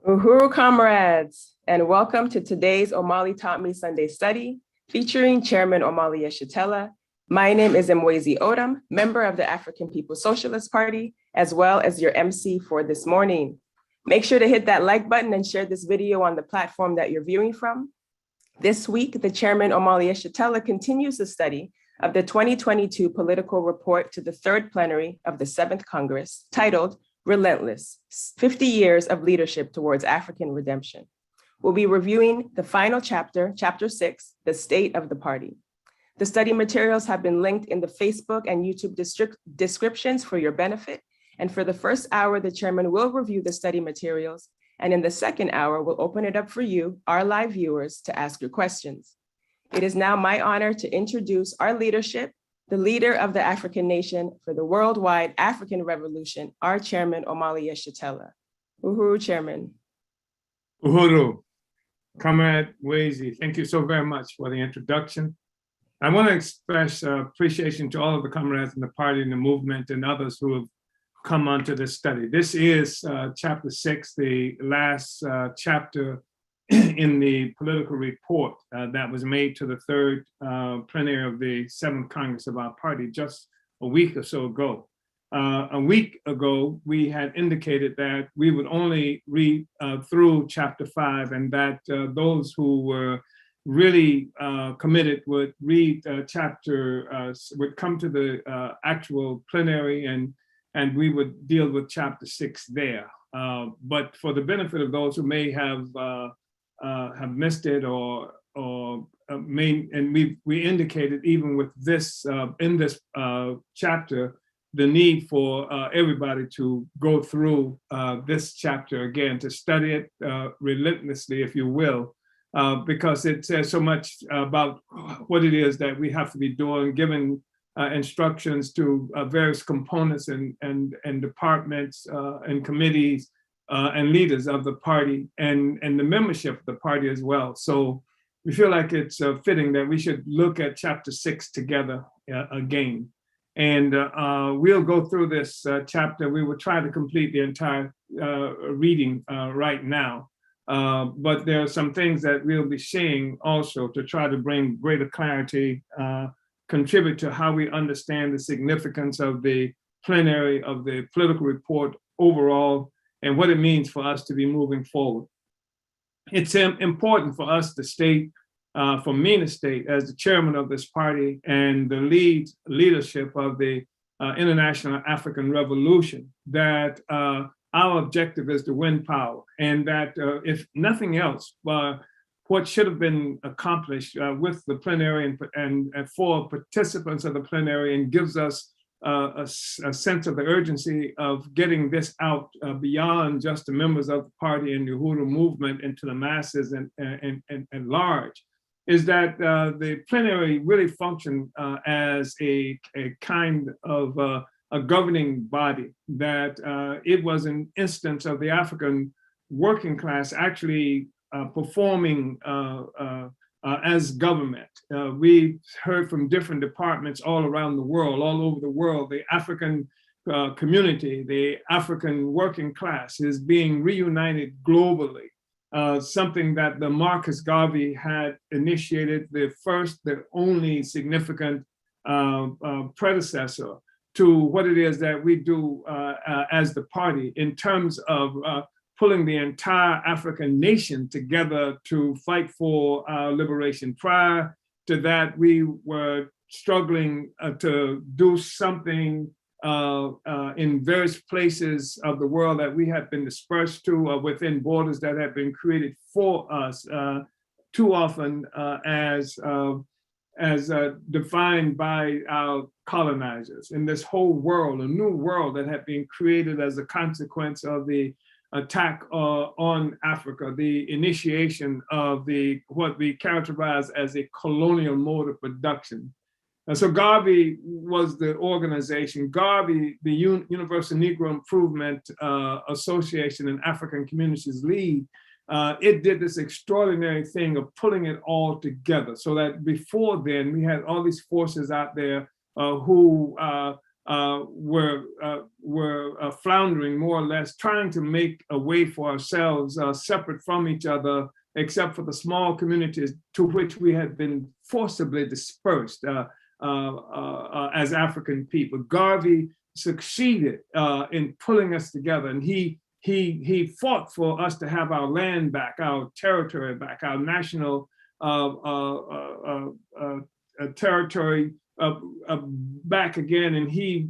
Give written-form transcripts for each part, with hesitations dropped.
Uhuru comrades, and welcome to today's Omali Taught Me Sunday Study, featuring Chairman Omali Yeshitela. My name is Mwezi Odom, member of the African People's Socialist Party, as well as your MC for this morning. Make sure to hit that like button and share this video on the platform that you're viewing from. This week, the Chairman Omali Yeshitela continues the study of the 2022 political report to the third plenary of the 7th Congress, titled Relentless, 50 Years of Leadership Towards African Redemption. We'll be reviewing the final chapter, Chapter 6, The State of the Party. The study materials have been linked in the Facebook and YouTube descriptions for your benefit. And for the first hour, the chairman will review the study materials. And in the second hour, we'll open it up for you, our live viewers, to ask your questions. It is now my honor to introduce our leadership, the leader of the African nation for the worldwide African revolution, our chairman, Omali Yeshitela. Uhuru, chairman. Uhuru, Comrade Wezi, thank you so very much for the introduction. I want to express appreciation to all of the comrades in the party and the movement and others who have come onto this study. This is chapter 6, the last chapter in the political report that was made to the third plenary of the 7th Congress of our party just a week or so ago. A week ago, we had indicated that we would only read through chapter 5 and that those who were really committed would read would come to the actual plenary and we would deal with chapter 6 there. But for the benefit of those who may have missed it and we indicated even with this in this chapter the need for everybody to go through this chapter again, to study it relentlessly, if you will, because it says so much about what it is that we have to be doing, giving instructions to various components and departments and committees and leaders of the party and the membership of the party as well. So we feel like it's fitting that we should look at chapter 6 together again. And we'll go through this chapter. We will try to complete the entire reading right now. But there are some things that we'll be saying also to try to bring greater clarity, contribute to how we understand the significance of the plenary of the political report overall, and what it means for us to be moving forward. It's important for us to state, for me to state as the chairman of this party and the leadership of the International African Revolution, that our objective is to win power, and that if nothing else, what should have been accomplished with the plenary and for participants of the plenary, and gives us a sense of the urgency of getting this out beyond just the members of the party and the Uhuru movement into the masses and large, is that the plenary really functioned as a kind of a governing body, that it was an instance of the African working class actually performing as government. We heard from different departments all around the world, all over the world, the African community, the African working class is being reunited globally something that the Marcus Garvey had initiated, the only significant predecessor to what it is that we do as the party in terms of pulling the entire African nation together to fight for our liberation. Prior to that, we were struggling to do something in various places of the world that we have been dispersed to, within borders that have been created for us too often as defined by our colonizers. In this whole world, a new world that had been created as a consequence of the attack on Africa, the initiation of what we characterize as a colonial mode of production. And so Garvey was the organization. Garvey, the Universal Negro Improvement Association and African Communities League, it did this extraordinary thing of pulling it all together, so that before then we had all these forces out there who were floundering, more or less, trying to make a way for ourselves separate from each other, except for the small communities to which we had been forcibly dispersed as African people. Garvey succeeded in pulling us together, and he fought for us to have our land back, our territory back, our national territory back again. And he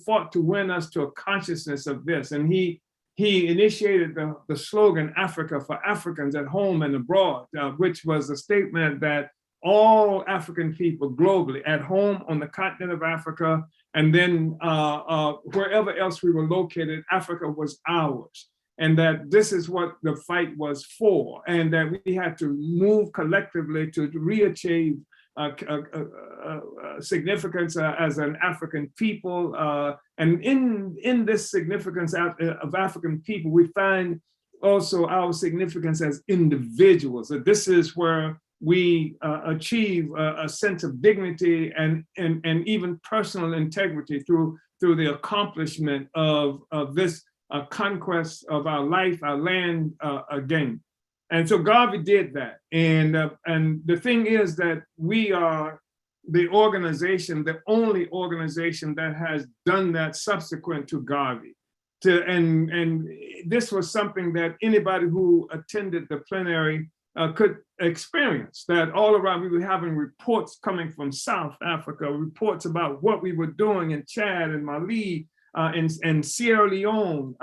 fought to win us to a consciousness of this. And he initiated the slogan, Africa for Africans at home and abroad, which was a statement that all African people globally, at home on the continent of Africa, and then wherever else we were located, Africa was ours. And that this is what the fight was for, and that we had to move collectively to re-achieve significance as an African people. And in this significance of African people, we find also our significance as individuals. That this is where we achieve a sense of dignity and even personal integrity through the accomplishment of this conquest of our life, our land again. And so Garvey did that. And the thing is that we are the organization, the only organization that has done that subsequent to Garvey. And this was something that anybody who attended the plenary could experience, that all around we were having reports coming from South Africa, reports about what we were doing in Chad and Mali and Sierra Leone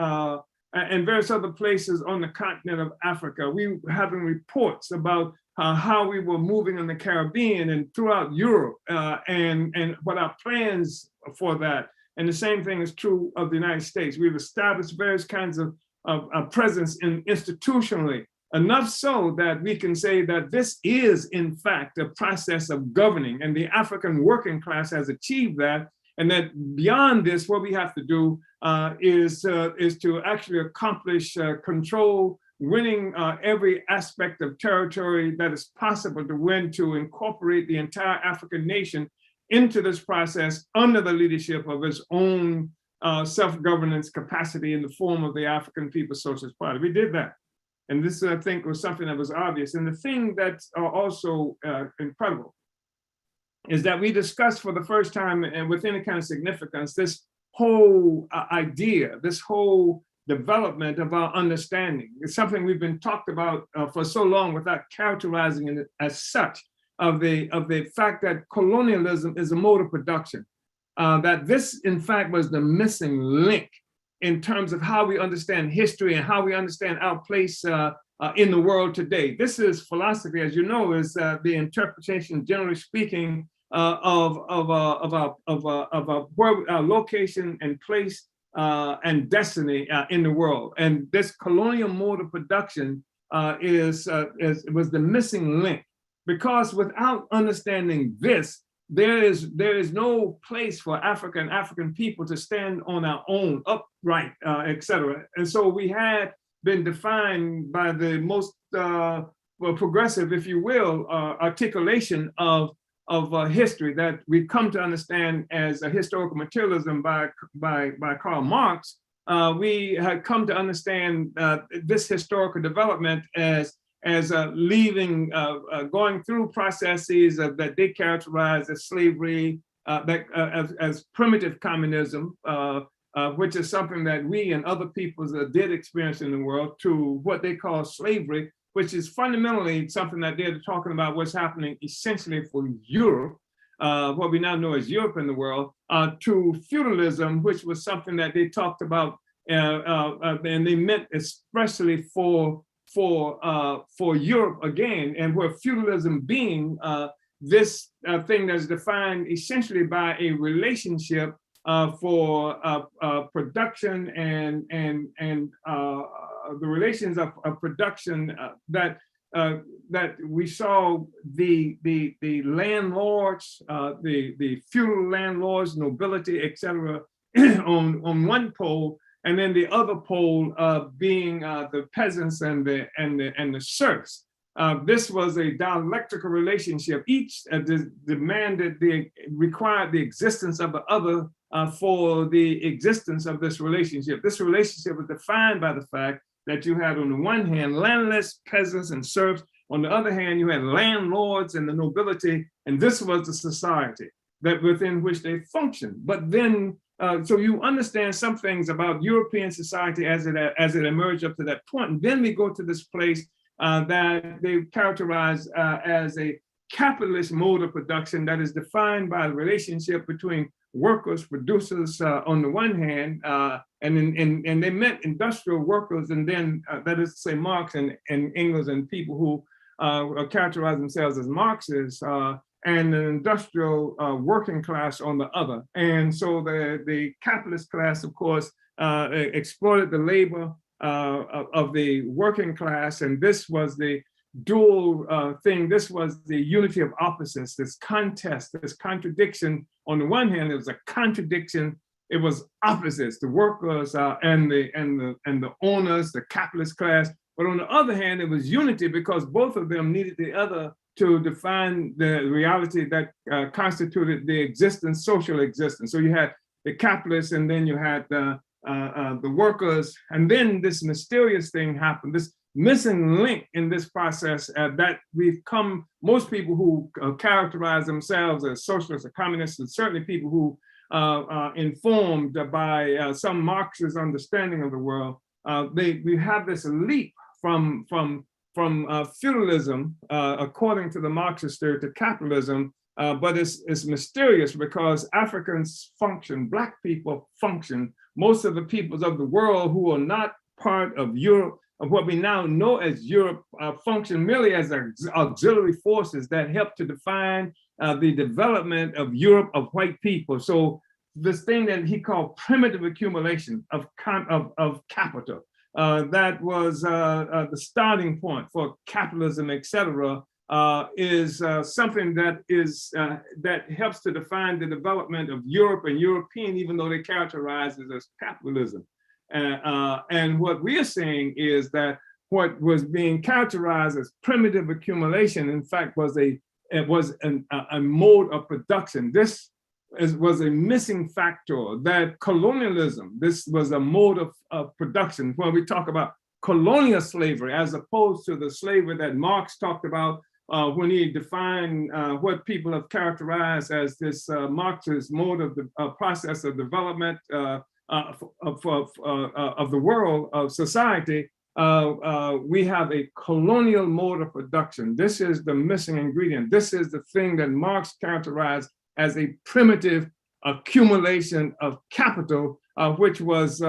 and various other places on the continent of Africa. We were having reports about how we were moving in the Caribbean and throughout Europe and what our plans for that. And the same thing is true of the United States. We've established various kinds of presence institutionally, enough so that we can say that this is, in fact, a process of governing, and the African working class has achieved that, and that beyond this, what we have to do is to actually accomplish control, winning every aspect of territory that is possible to win, to incorporate the entire African nation into this process under the leadership of its own self-governance capacity in the form of the African People's Socialist Party. We did that. And this, I think, was something that was obvious. And the thing that's also incredible is that we discussed for the first time, and with any kind of significance, this whole idea, this whole development of our understanding. It's something we've been talked about for so long without characterizing it as such, of the fact that colonialism is a mode of production, that this, in fact, was the missing link in terms of how we understand history and how we understand our place in the world today. This is philosophy, as you know, is the interpretation, generally speaking, of our location and place and destiny in the world. And this colonial mode of production was the missing link, because without understanding this, there is no place for African people to stand on our own, upright, etc. And so we had been defined by the most progressive, if you will, articulation of history that we've come to understand as a historical materialism by Karl Marx, we had come to understand this historical development as leaving, going through processes that they characterize as slavery, as primitive communism, which is something that we and other peoples did experience in the world, to what they call slavery, which is fundamentally something that they're talking about what's happening essentially for Europe, what we now know as Europe in the world, to feudalism, which was something that they talked about, and they meant especially for Europe again, and where feudalism being this thing that's defined essentially by a relationship for production and the relations of production that we saw the landlords, the feudal landlords, nobility, etc., on one pole, and then the other pole being the peasants and the serfs. This was a dialectical relationship. Each required the existence of the other for the existence of this relationship. This relationship was defined by the fact that you had, on the one hand, landless peasants and serfs. On the other hand, you had landlords and the nobility, and this was the society that within which they functioned. But then, so you understand some things about European society as it emerged up to that point. And then we go to this place that they characterize as a capitalist mode of production that is defined by the relationship between workers, producers on the one hand, and they meant industrial workers, and then that is to say Marx and Engels and people who characterize themselves as Marxists, and an industrial working class on the other. And so the capitalist class, of course, exploited the labor of the working class, and this was the dual thing. This was the unity of opposites, this contest, this contradiction. On the one hand, it was a contradiction. It was opposites, the workers and the owners, the capitalist class. But on the other hand, it was unity, because both of them needed the other to define the reality that constituted the existence, social existence. So you had the capitalists, and then you had the workers, and then this mysterious thing happened, this missing link in this process that we've come, most people who characterize themselves as socialists or communists, and certainly people who informed by some Marxist understanding of the world, we have this leap from feudalism, according to the Marxist theory, to capitalism, but it's mysterious because Africans function, Black people function, most of the peoples of the world who are not part of Europe, of what we now know as Europe, function merely as auxiliary forces that help to define the development of Europe, of white people. So this thing that he called primitive accumulation of capital, that was the starting point for capitalism, etc., is something that helps to define the development of Europe and European, even though they characterize it as capitalism. And what we are saying is that what was being characterized as primitive accumulation, in fact, was a mode of production. This was a missing factor. That colonialism, this was a mode of production. When we talk about colonial slavery, as opposed to the slavery that Marx talked about when he defined what people have characterized as this Marxist mode of the process of development of the world, of society, we have a colonial mode of production. This is the missing ingredient. This is the thing that Marx characterized as a primitive accumulation of capital, which was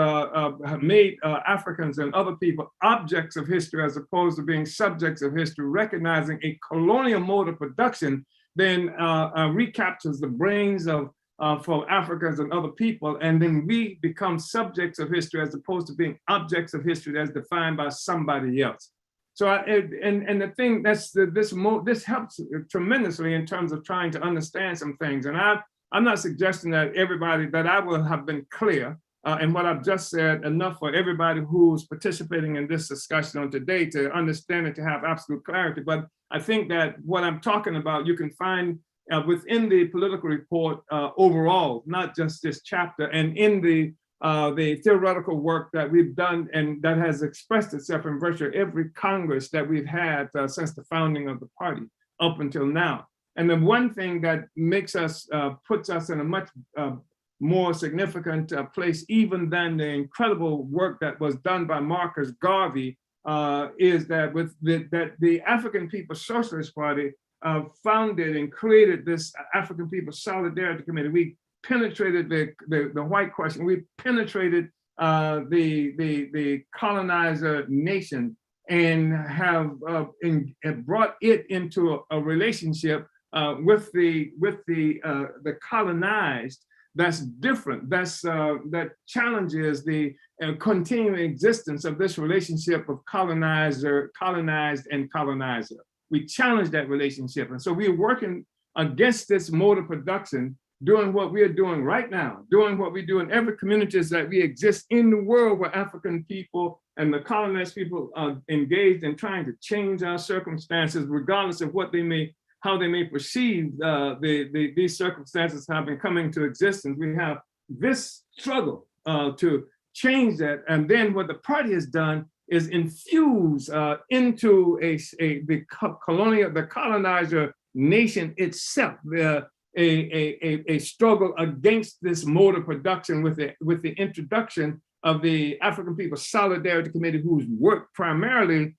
made Africans and other people objects of history as opposed to being subjects of history. Recognizing a colonial mode of production then recaptures the brains of for Africans and other people, and then we become subjects of history as opposed to being objects of history that's defined by somebody else. So, and the thing this helps tremendously in terms of trying to understand some things. And I'm not suggesting that that I will have been clear in what I've just said enough for everybody who's participating in this discussion on today to understand it, to have absolute clarity. But I think that what I'm talking about, you can find within the political report overall, not just this chapter, and in the the theoretical work that we've done and that has expressed itself in virtually every Congress that we've had since the founding of the party up until now. And the one thing that makes us, puts us in a much more significant place, even than the incredible work that was done by Marcus Garvey, is that the African People's Socialist Party founded and created this African People's Solidarity Committee. We penetrated the white question. We penetrated the colonizer nation and have brought it into a relationship with the colonized. That's different. That challenges the continuing existence of this relationship of colonized and colonizer. We challenge that relationship, and so we're working against this mode of production, doing what we are doing right now, doing what we do in every communities that we exist in the world, where African people and the colonized people are engaged in trying to change our circumstances, regardless of what they may, how they may perceive these circumstances have been coming to existence. We have this struggle to change that, and then what the party has done is infuse into the colonizer nation itself a struggle against this mode of production with the introduction of the African People's Solidarity Committee, whose work primarily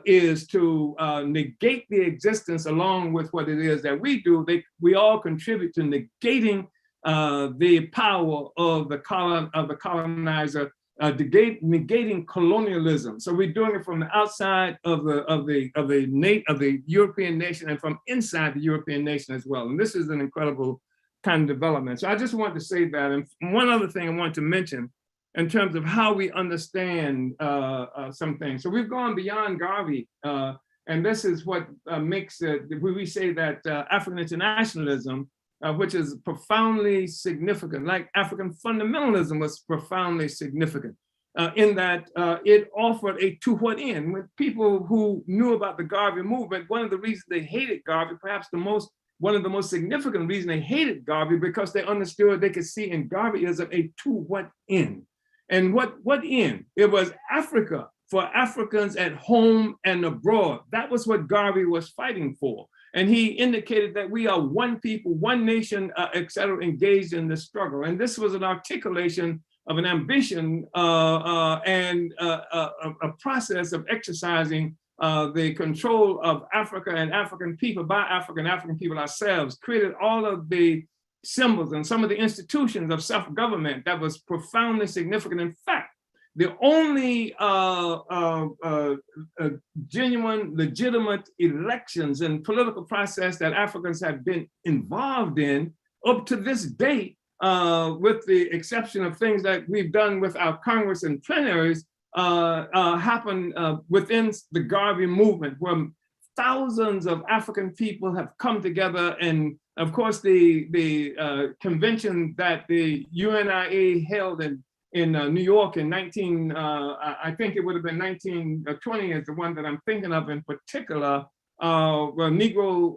is to negate the existence, along with what it is that we do. We all contribute to negating the power of the colonizer, negating colonialism. So we're doing it from the outside of the European nation and from inside the European nation as well. And this is an incredible kind of development. So I just wanted to say that. And one other thing I want to mention in terms of how we understand some things. So we've gone beyond Garvey, and this is what makes it, we say that African internationalism, which is profoundly significant, like African fundamentalism was profoundly significant, in that it offered a to what end. With people who knew about the Garvey movement, one of the reasons they hated Garvey, perhaps one of the most significant reasons they hated Garvey, because they understood they could see in Garveyism a to what end. And what end? It was Africa for Africans at home and abroad. That was what Garvey was fighting for. And he indicated that we are one people, one nation, et cetera, engaged in this struggle. And this was an articulation of an ambition and a process of exercising the control of Africa and African people by African people ourselves, created all of the symbols and some of the institutions of self-government that was profoundly significant. In fact, the only genuine, legitimate elections and political process that Africans have been involved in up to this date, with the exception of things that we've done with our Congress and plenaries, happened within the Garvey movement, where thousands of African people have come together. And of course, the convention that the UNIA held in New York in I think it would have been 1920 is the one that I'm thinking of in particular, Negro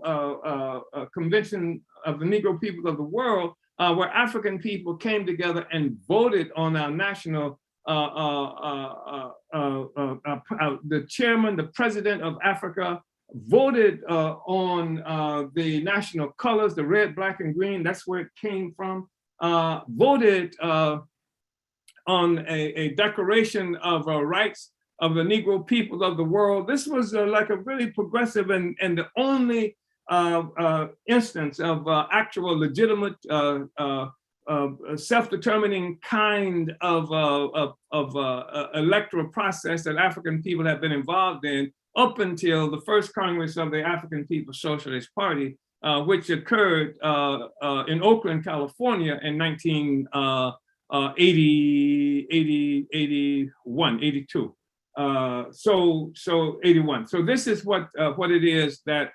Convention of the Negro Peoples of the World, where African people came together and voted on our national, the chairman, the president of Africa, voted on the national colors, the red, black, and green. That's where it came from. Voted on a declaration of rights of the Negro people of the world. This was like a really progressive and the only instance of actual legitimate self-determining kind of electoral process that African people have been involved in up until the first Congress of the African People's Socialist Party, which occurred in Oakland, California in 82. So 81. So this is what it is that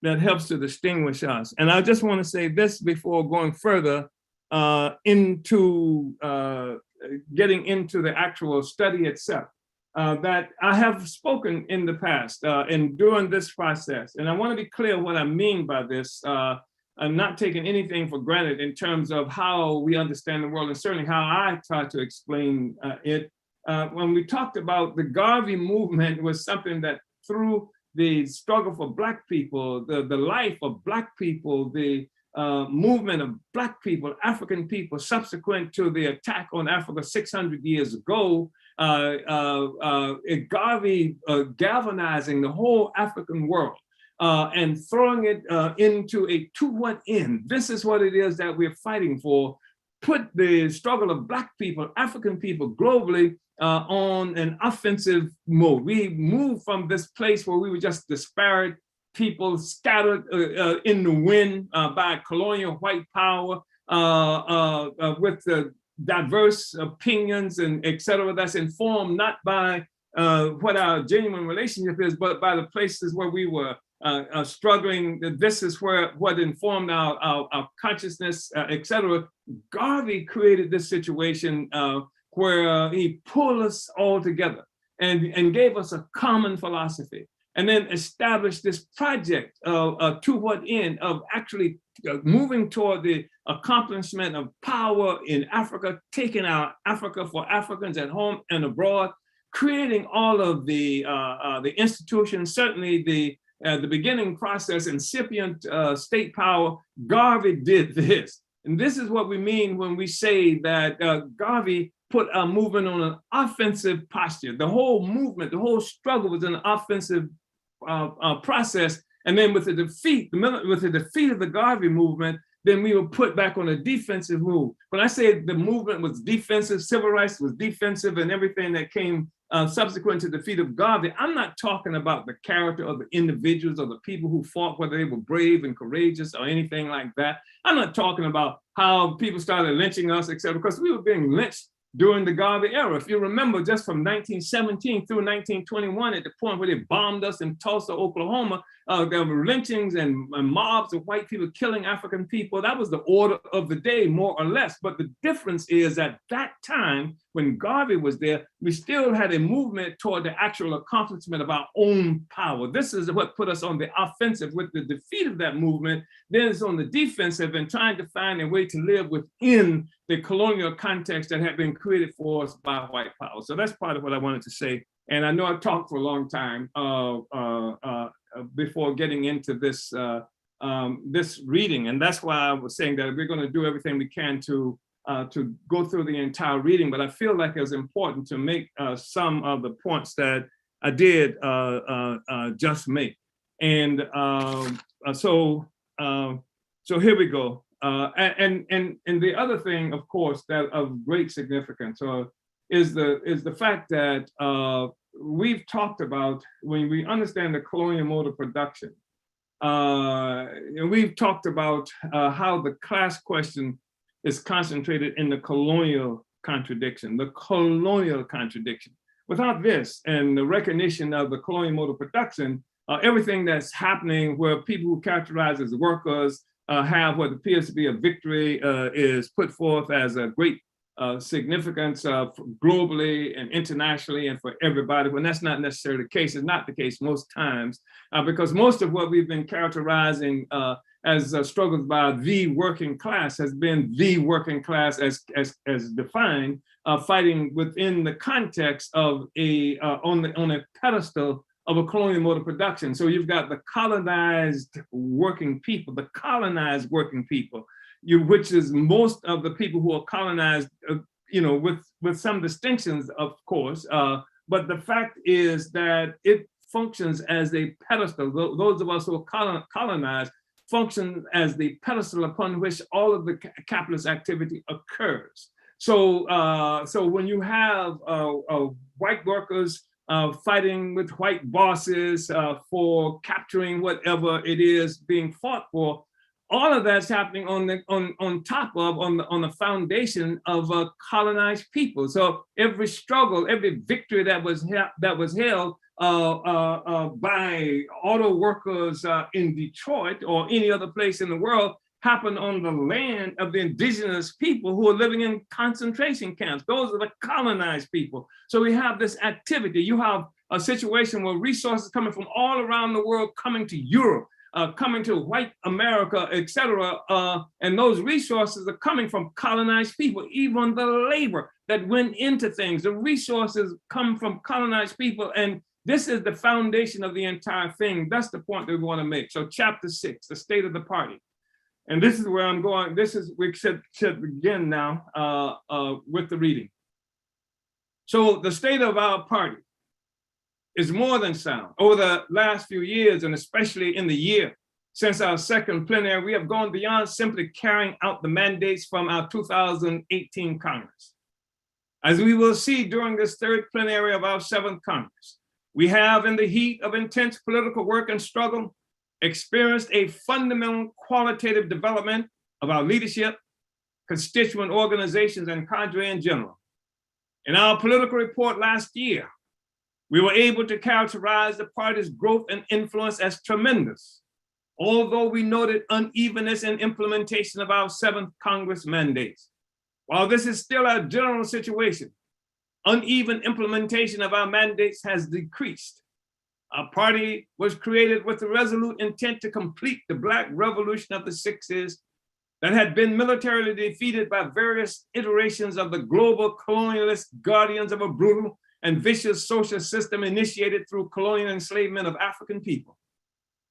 helps to distinguish us. And I just want to say this before going further into getting into the actual study itself, that I have spoken in the past and during this process. And I want to be clear what I mean by this. not taking anything for granted in terms of how we understand the world, and certainly how I try to explain it. When we talked about the Garvey movement was something that through the struggle for Black people, the life of Black people, the movement of Black people, African people, subsequent to the attack on Africa 600 years ago, Garvey galvanizing the whole African world and throwing it into a to what end? This is what it is that we're fighting for. Put the struggle of Black people, African people globally on an offensive mode. We moved from this place where we were just disparate people scattered in the wind by colonial white power with the diverse opinions and et cetera, that's informed not by what our genuine relationship is, but by the places where we were struggling. This is where what informed our consciousness, et cetera. Garvey created this situation where he pulled us all together and gave us a common philosophy, and then established this project to what end of actually moving toward the accomplishment of power in Africa, taking our Africa for Africans at home and abroad, creating all of the institutions, certainly the beginning process, incipient state power. Garvey did this. And this is what we mean when we say that Garvey put our movement on an offensive posture. The whole movement, the whole struggle was an offensive process. And then with the defeat of the Garvey movement, then we were put back on a defensive move. When I say the movement was defensive, civil rights was defensive, and everything that came subsequent to the defeat of Garvey, I'm not talking about the character of the individuals or the people who fought, whether they were brave and courageous or anything like that. I'm not talking about how people started lynching us, et cetera, because we were being lynched during the Garvey era. If you remember, just from 1917 through 1921, at the point where they bombed us in Tulsa, Oklahoma, there were lynchings and mobs of white people killing African people. That was the order of the day, more or less. But the difference is at that time, when Garvey was there, we still had a movement toward the actual accomplishment of our own power. This is what put us on the offensive. With the defeat of that movement, then it's on the defensive and trying to find a way to live within the colonial context that had been created for us by white power. So that's part of what I wanted to say. And I know I've talked for a long time before getting into this this reading, and that's why I was saying that we're going to do everything we can to go through the entire reading. But I feel like it's important to make some of the points that I did just make. And so here we go. And the other thing, of course, that of great significance is the fact that we've talked about, when we understand the colonial mode of production, and we've talked about how the class question is concentrated in the colonial contradiction, Without this and the recognition of the colonial mode of production, everything that's happening where people who characterize as workers have what appears to be a victory is put forth as a great significance globally and internationally and for everybody, when that's not necessarily the case. It's not the case most times, because most of what we've been characterizing as struggles by the working class has been the working class as defined, fighting within the context of on a pedestal of a colonial mode of production. So you've got the colonized working people, which is most of the people who are colonized, with some distinctions, of course. But the fact is that it functions as a pedestal. Those of us who are colonized function as the pedestal upon which all of the capitalist activity occurs. So when you have white workers fighting with white bosses for capturing whatever it is being fought for, all of that's happening on the foundation of colonized people. So every struggle, every victory that was held by auto workers in Detroit or any other place in the world happened on the land of the indigenous people who are living in concentration camps. Those are the colonized people. So we have this activity. You have a situation where resources coming from all around the world coming to Europe, coming to white America, et cetera. And those resources are coming from colonized people. Even the labor that went into things, the resources come from colonized people. And this is the foundation of the entire thing. That's the point that we want to make. So chapter 6, the state of the party. And this is where I'm going. We should begin now with the reading. So the state of our party is more than sound. Over the last few years, and especially in the year since our second plenary, we have gone beyond simply carrying out the mandates from our 2018 Congress. As we will see during this third plenary of our seventh Congress, we have, in the heat of intense political work and struggle, experienced a fundamental qualitative development of our leadership, constituent organizations, and cadre in general. In our political report last year, we were able to characterize the party's growth and influence as tremendous, although we noted unevenness in implementation of our seventh Congress mandates. While this is still our general situation, uneven implementation of our mandates has decreased. Our party was created with the resolute intent to complete the Black Revolution of the 60s that had been militarily defeated by various iterations of the global colonialist guardians of a brutal and vicious social system initiated through colonial enslavement of African people.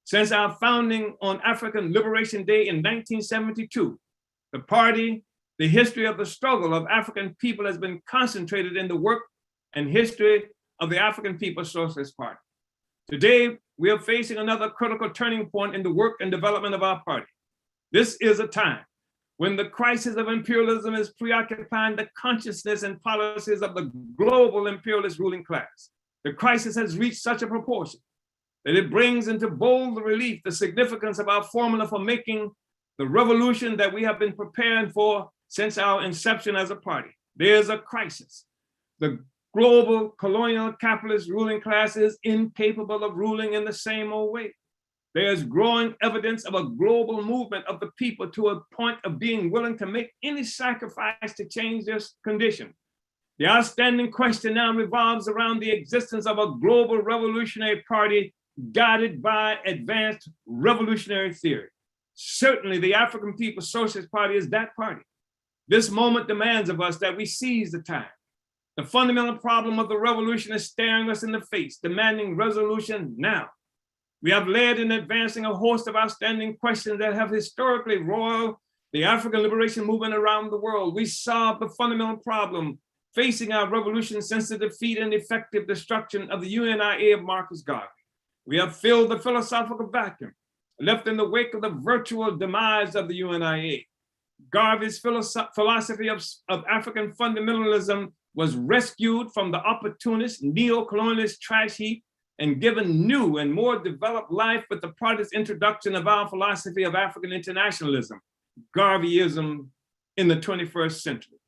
Since our founding on African Liberation Day in 1972, the party, the history of the struggle of African people has been concentrated in the work and history of the African People's Socialist Party. Today, we are facing another critical turning point in the work and development of our party. This is a time when the crisis of imperialism is preoccupying the consciousness and policies of the global imperialist ruling class. The crisis has reached such a proportion that it brings into bold relief the significance of our formula for making the revolution that we have been preparing for since our inception as a party. There's a crisis. The global colonial capitalist ruling class is incapable of ruling in the same old way. There's growing evidence of a global movement of the people to a point of being willing to make any sacrifice to change this condition. The outstanding question now revolves around the existence of a global revolutionary party guided by advanced revolutionary theory. Certainly, the African People's Socialist Party is that party. This moment demands of us that we seize the time. The fundamental problem of the revolution is staring us in the face, demanding resolution now. We have led in advancing a host of outstanding questions that have historically roiled the African liberation movement around the world. We solved the fundamental problem facing our revolution since the defeat and effective destruction of the UNIA of Marcus Garvey. We have filled the philosophical vacuum left in the wake of the virtual demise of the UNIA. Garvey's philosophy of African fundamentalism was rescued from the opportunist neo-colonialist trash heap and given new and more developed life with the party's introduction of our philosophy of African internationalism, Garveyism in the 21st century.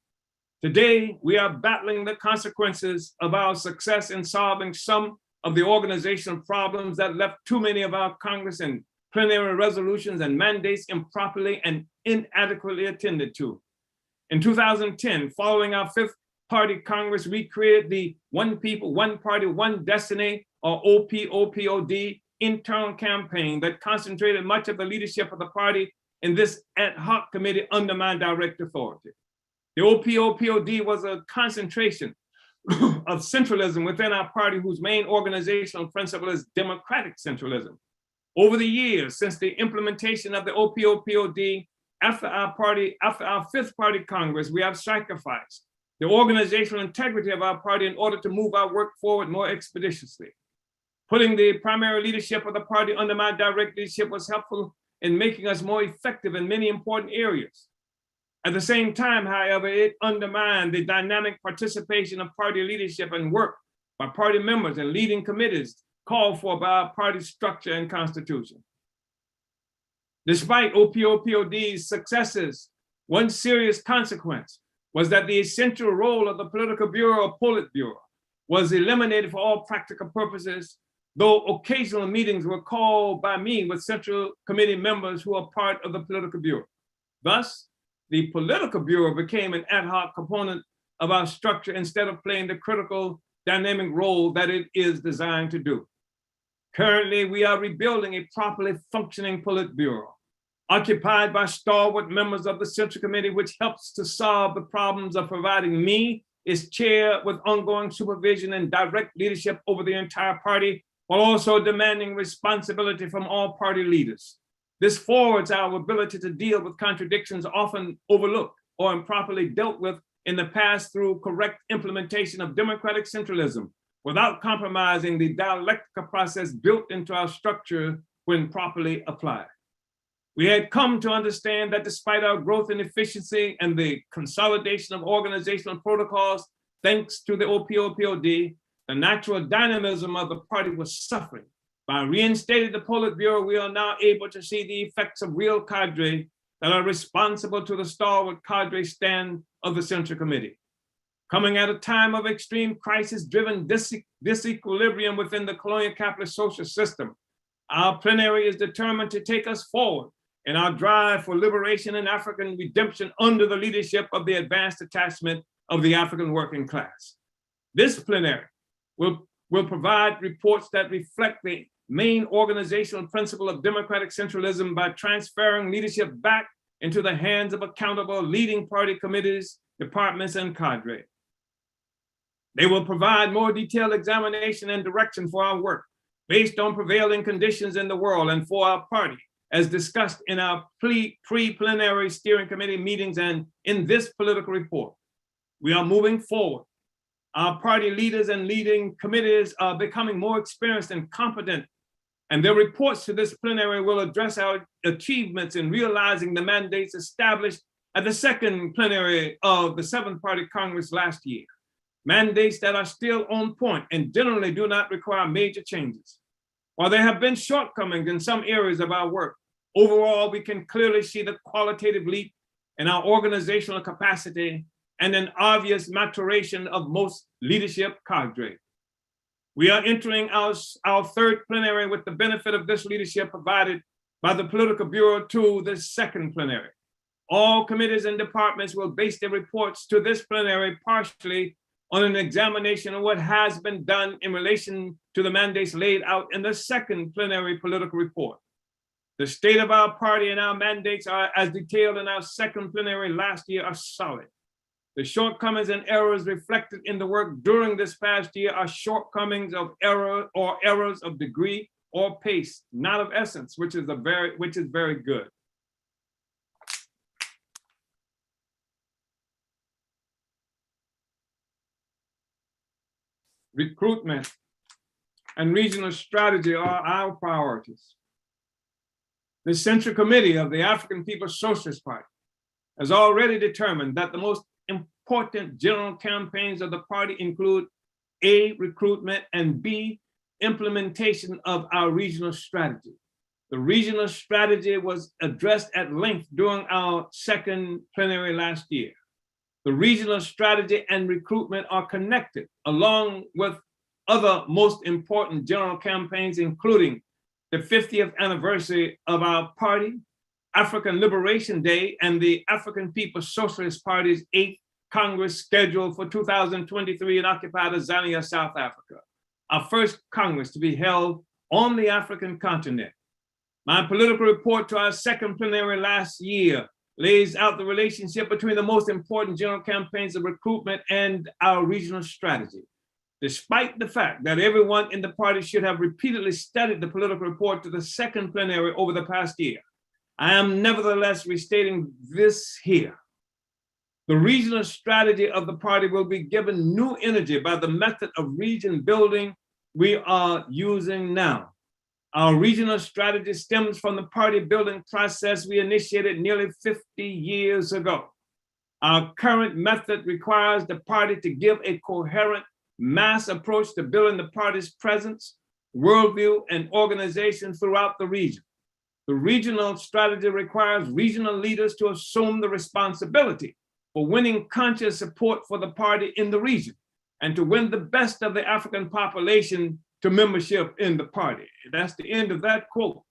Today, we are battling the consequences of our success in solving some of the organizational problems that left too many of our Congress and plenary resolutions and mandates improperly and inadequately attended to. In 2010, following our fifth party Congress, we created the One People, One Party, One Destiny, or OPOPOD internal campaign that concentrated much of the leadership of the party in this ad hoc committee under my direct authority. The OPOPOD was a concentration of centralism within our party, whose main organizational principle is democratic centralism. Over the years, since the implementation of the OPOPOD, after our fifth party Congress, we have sacrificed the organizational integrity of our party in order to move our work forward more expeditiously. Putting the primary leadership of the party under my direct leadership was helpful in making us more effective in many important areas. At the same time, however, it undermined the dynamic participation of party leadership and work by party members and leading committees called for by our party structure and constitution. Despite OPOPOD's successes, one serious consequence was that the essential role of the Political Bureau or Politburo was eliminated for all practical purposes, though occasional meetings were called by me with Central Committee members who are part of the Political Bureau. Thus, the Political Bureau became an ad hoc component of our structure instead of playing the critical dynamic role that it is designed to do. Currently, we are rebuilding a properly functioning Politburo, occupied by stalwart members of the Central Committee, which helps to solve the problems of providing me as chair with ongoing supervision and direct leadership over the entire party, while also demanding responsibility from all party leaders. This forwards our ability to deal with contradictions often overlooked or improperly dealt with in the past through correct implementation of democratic centralism, without compromising the dialectical process built into our structure when properly applied. We had come to understand that despite our growth in efficiency and the consolidation of organizational protocols, thanks to the OPOPOD, the natural dynamism of the party was suffering. By reinstating the Politburo, we are now able to see the effects of real cadre that are responsible to the stalwart cadre stand of the Central Committee. Coming at a time of extreme crisis-driven disequilibrium within the colonial capitalist social system, our plenary is determined to take us forward in our drive for liberation and African redemption under the leadership of the advanced attachment of the African working class. This plenary will provide reports that reflect the main organizational principle of democratic centralism by transferring leadership back into the hands of accountable leading party committees, departments, and cadre. They will provide more detailed examination and direction for our work based on prevailing conditions in the world and for our party, as discussed in our pre-plenary steering committee meetings and in this political report. We are moving forward. Our party leaders and leading committees are becoming more experienced and competent, and their reports to this plenary will address our achievements in realizing the mandates established at the second plenary of the Seventh Party Congress last year. Mandates that are still on point and generally do not require major changes. While there have been shortcomings in some areas of our work, overall, we can clearly see the qualitative leap in our organizational capacity and an obvious maturation of most leadership cadre. We are entering our third plenary with the benefit of this leadership provided by the Political Bureau to the second plenary. All committees and departments will base their reports to this plenary partially on an examination of what has been done in relation to the mandates laid out in the second plenary political report. The state of our party and our mandates are, as detailed in our second plenary last year, are solid. The shortcomings and errors reflected in the work during this past year are shortcomings of error or errors of degree or pace, not of essence, which is very good. Recruitment and regional strategy are our priorities. The Central Committee of the African People's Socialist Party has already determined that the most important general campaigns of the party include A, recruitment, and B, implementation of our regional strategy. The regional strategy was addressed at length during our second plenary last year. The regional strategy and recruitment are connected along with other most important general campaigns, including the 50th anniversary of our party, African Liberation Day, and the African People's Socialist Party's 8th Congress scheduled for 2023 in occupied Tanzania, South Africa, our first Congress to be held on the African continent. My political report to our second plenary last year lays out the relationship between the most important general campaigns of recruitment and our regional strategy. Despite the fact that everyone in the party should have repeatedly studied the political report to the second plenary over the past year, I am nevertheless restating this here. The regional strategy of the party will be given new energy by the method of region building we are using now. Our regional strategy stems from the party building process we initiated nearly 50 years ago. Our current method requires the party to give a coherent mass approach to building the party's presence, worldview, and organization throughout the region. The regional strategy requires regional leaders to assume the responsibility for winning conscious support for the party in the region and to win the best of the African population to membership in the party. That's the end of that quote.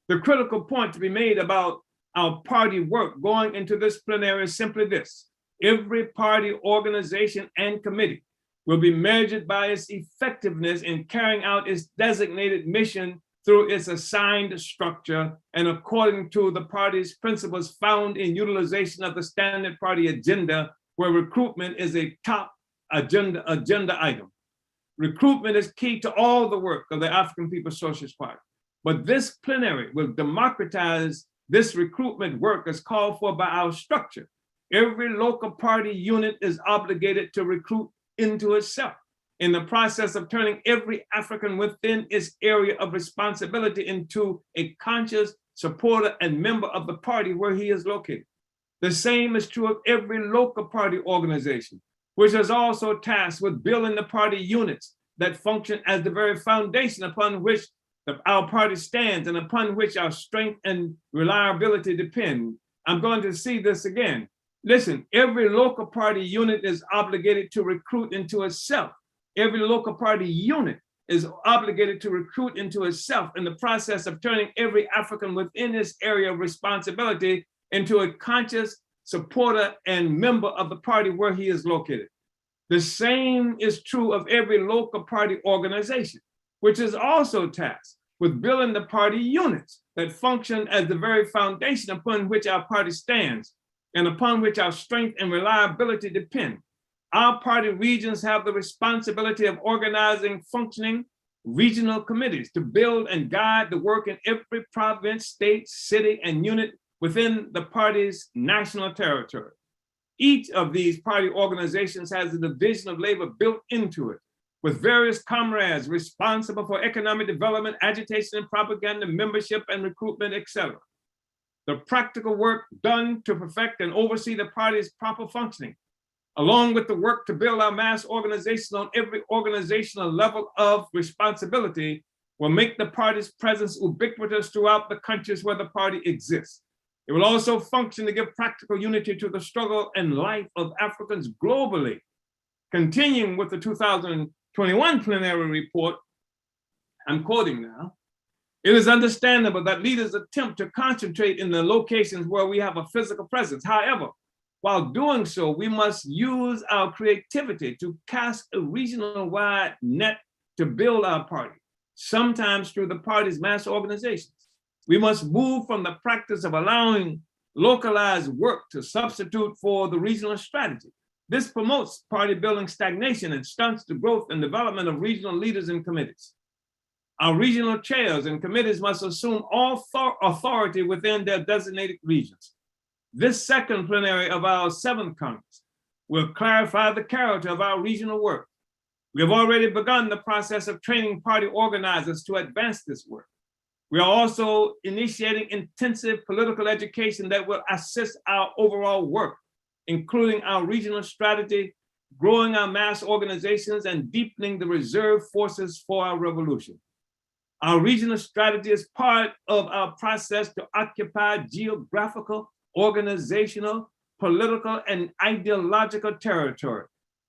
The critical point to be made about our party work going into this plenary is simply this: every party, organization, and committee will be measured by its effectiveness in carrying out its designated mission through its assigned structure and according to the party's principles found in utilization of the standard party agenda, where recruitment is a top agenda item. Recruitment is key to all the work of the African People's Socialist Party. But this plenary will democratize this recruitment work as called for by our structure. Every local party unit is obligated to recruit into itself in the process of turning every African within its area of responsibility into a conscious supporter and member of the party where he is located. The same is true of every local party organization, which is also tasked with building the party units that function as the very foundation upon which our party stands and upon which our strength and reliability depend. I'm going to see this again. Listen, every local party unit is obligated to recruit into itself. Every local party unit is obligated to recruit into itself in the process of turning every African within this area of responsibility into a conscious supporter and member of the party where he is located. The same is true of every local party organization, which is also tasked with building the party units that function as the very foundation upon which our party stands and upon which our strength and reliability depend. Our party regions have the responsibility of organizing functioning regional committees to build and guide the work in every province, state, city, and unit within the party's national territory. Each of these party organizations has a division of labor built into it, with various comrades responsible for economic development, agitation and propaganda, membership and recruitment, etc. The practical work done to perfect and oversee the party's proper functioning, along with the work to build our mass organization on every organizational level of responsibility, will make the party's presence ubiquitous throughout the countries where the party exists. It will also function to give practical unity to the struggle and life of Africans globally. Continuing with the 2021 plenary report, I'm quoting now, it is understandable that leaders attempt to concentrate in the locations where we have a physical presence. However, while doing so, we must use our creativity to cast a regional-wide net to build our party, sometimes through the party's mass organizations. We must move from the practice of allowing localized work to substitute for the regional strategy. This promotes party building stagnation and stunts the growth and development of regional leaders and committees. Our regional chairs and committees must assume all authority within their designated regions. This second plenary of our 7th Congress will clarify the character of our regional work. We have already begun the process of training party organizers to advance this work. We are also initiating intensive political education that will assist our overall work, including our regional strategy, growing our mass organizations, and deepening the reserve forces for our revolution. Our regional strategy is part of our process to occupy geographical, organizational, political, and ideological territory.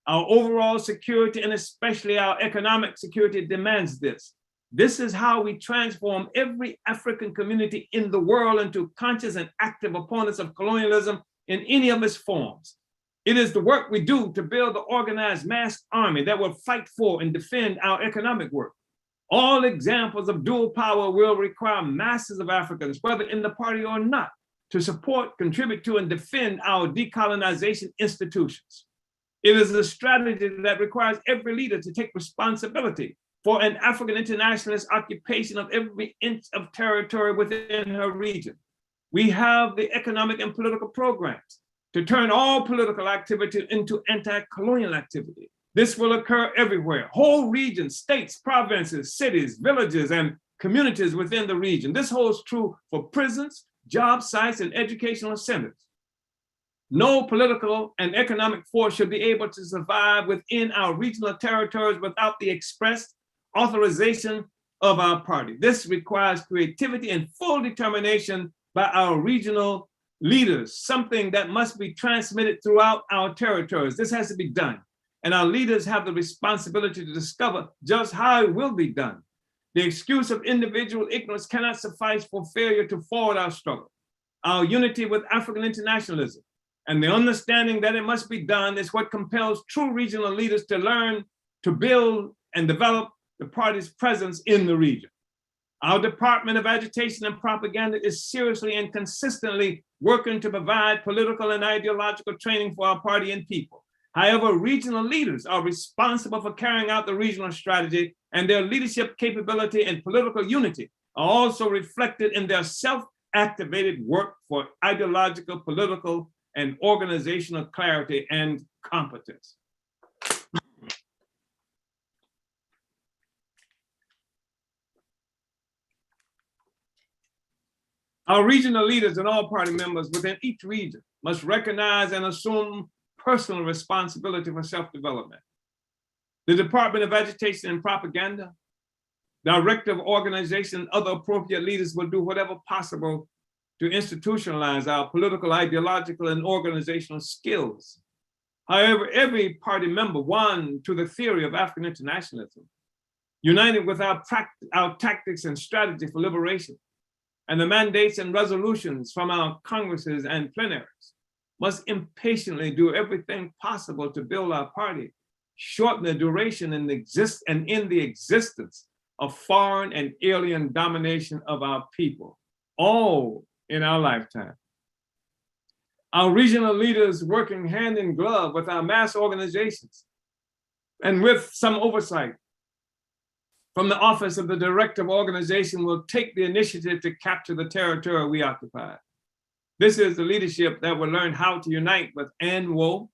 Our overall security, and especially our economic security, demands this. This is how we transform every African community in the world into conscious and active opponents of colonialism in any of its forms. It is the work we do to build the organized mass army that will fight for and defend our economic work. All examples of dual power will require masses of Africans, whether in the party or not, to support, contribute to, and defend our decolonization institutions. It is a strategy that requires every leader to take responsibility for an African internationalist occupation of every inch of territory within her region. We have the economic and political programs to turn all political activity into anti-colonial activity. This will occur everywhere, whole regions, states, provinces, cities, villages, and communities within the region. This holds true for prisons, job sites, and educational centers. No political and economic force should be able to survive within our regional territories without the express authorization of our party. This requires creativity and full determination by our regional leaders, something that must be transmitted throughout our territories. This has to be done, and our leaders have the responsibility to discover just how it will be done. The excuse of individual ignorance cannot suffice for failure to forward our struggle. Our unity with African internationalism And the understanding that it must be done is what compels true regional leaders to learn to build and develop the party's presence in the region. Our Department of Agitation and Propaganda is seriously and consistently working to provide political and ideological training for our party and people. However, regional leaders are responsible for carrying out the regional strategy, and their leadership capability and political unity are also reflected in their self-activated work for ideological, political, and organizational clarity and competence. Our regional leaders and all party members within each region must recognize and assume personal responsibility for self-development. The Department of Agitation and Propaganda, Director of Organization, and other appropriate leaders will do whatever possible to institutionalize our political, ideological, and organizational skills. However, every party member won to the theory of African internationalism, united with our tactics and strategy for liberation, and the mandates and resolutions from our congresses and plenaries, must impatiently do everything possible to build our party, shorten the duration and in the existence of foreign and alien domination of our people, all in our lifetime. Our regional leaders, working hand in glove with our mass organizations and with some oversight from the Office of the Director of Organization, will take the initiative to capture the territory we occupy. This is the leadership that will learn how to unite with ANWO,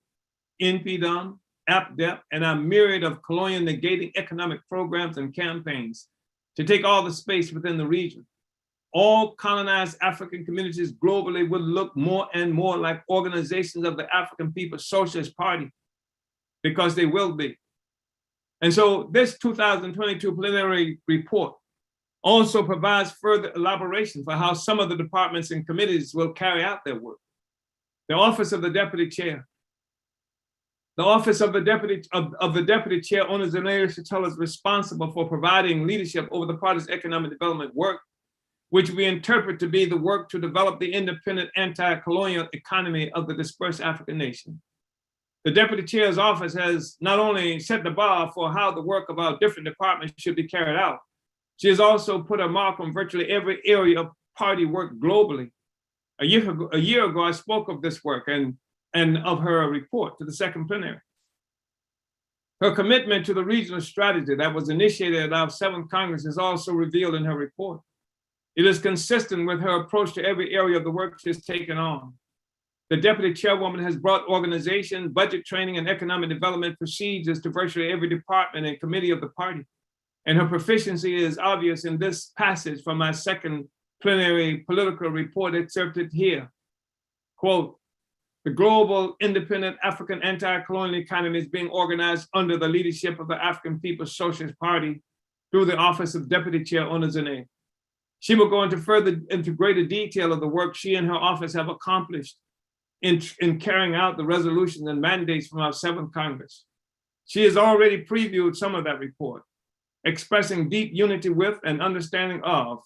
InPDUM, APDEP, and a myriad of colonial negating economic programs and campaigns to take all the space within the region. All colonized African communities globally will look more and more like organizations of the African People's Socialist Party, because they will be. And so this 2022 plenary report also provides further elaboration for how some of the departments and committees will carry out their work. The Office of the Deputy Chair. The Office of the Deputy Chair, Owner Yeshitela, is responsible for providing leadership over the party's economic development work, which we interpret to be the work to develop the independent anti-colonial economy of the dispersed African nation. The Deputy Chair's office has not only set the bar for how the work of our different departments should be carried out, she has also put a mark on virtually every area of party work globally. A year ago, I spoke of this work and of her report to the second plenary. Her commitment to the regional strategy that was initiated at our 7th Congress is also revealed in her report. It is consistent with her approach to every area of the work she has taken on. The Deputy Chairwoman has brought organization, budget training, and economic development procedures to virtually every department and committee of the party. And her proficiency is obvious in this passage from my second plenary political report excerpted here. Quote, "The global independent African anti-colonial economy is being organized under the leadership of the African People's Socialist Party through the Office of Deputy Chair Onizane. She will go into greater detail of the work she and her office have accomplished in carrying out the resolutions and mandates from our 7th Congress. She has already previewed some of that report, expressing deep unity with and understanding of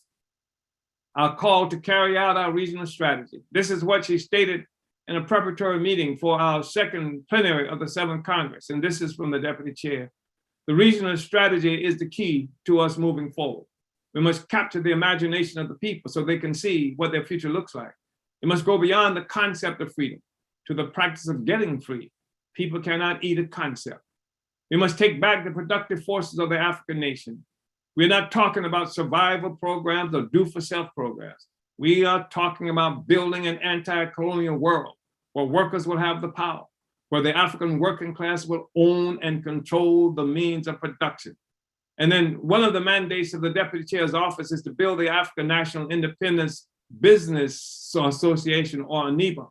our call to carry out our regional strategy. This is what she stated in a preparatory meeting for our 2nd plenary of the 7th Congress, and this is from the Deputy Chair. The regional strategy is the key to us moving forward. We must capture the imagination of the people so they can see what their future looks like. It must go beyond the concept of freedom to the practice of getting free. People cannot eat a concept. We must take back the productive forces of the African nation. We're not talking about survival programs or do-for-self programs. We are talking about building an anti-colonial world where workers will have the power, where the African working class will own and control the means of production. And then one of the mandates of the Deputy Chair's office is to build the African National Independence Business Association, or ANIBA.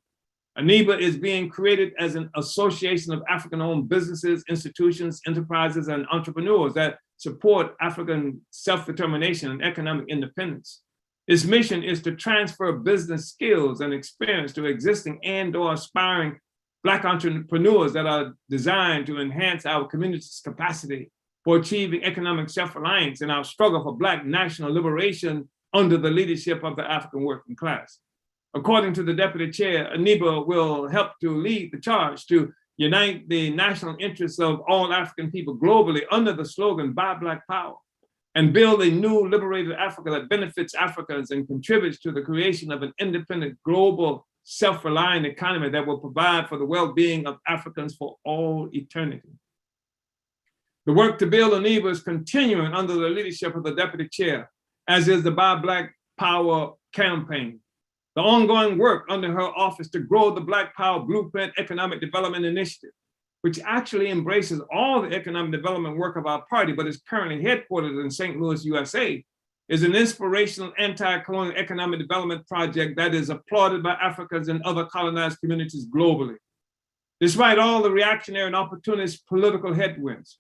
ANIBA is being created as an association of African-owned businesses, institutions, enterprises, and entrepreneurs that support African self-determination and economic independence. Its mission is to transfer business skills and experience to existing and/or aspiring Black entrepreneurs that are designed to enhance our community's capacity for achieving economic self-reliance in our struggle for Black national liberation under the leadership of the African working class. According to the deputy chair, ANIBA will help to lead the charge to unite the national interests of all African people globally under the slogan, Buy Black Power, and build a new liberated Africa that benefits Africans and contributes to the creation of an independent, global, self-reliant economy that will provide for the well-being of Africans for all eternity. The work to build ANIBA is continuing under the leadership of the deputy chair, as is the Buy Black Power campaign. The ongoing work under her office to grow the Black Power Blueprint Economic Development Initiative, which actually embraces all the economic development work of our party, but is currently headquartered in St. Louis, USA, is an inspirational anti-colonial economic development project that is applauded by Africans and other colonized communities globally. Despite all the reactionary and opportunist political headwinds,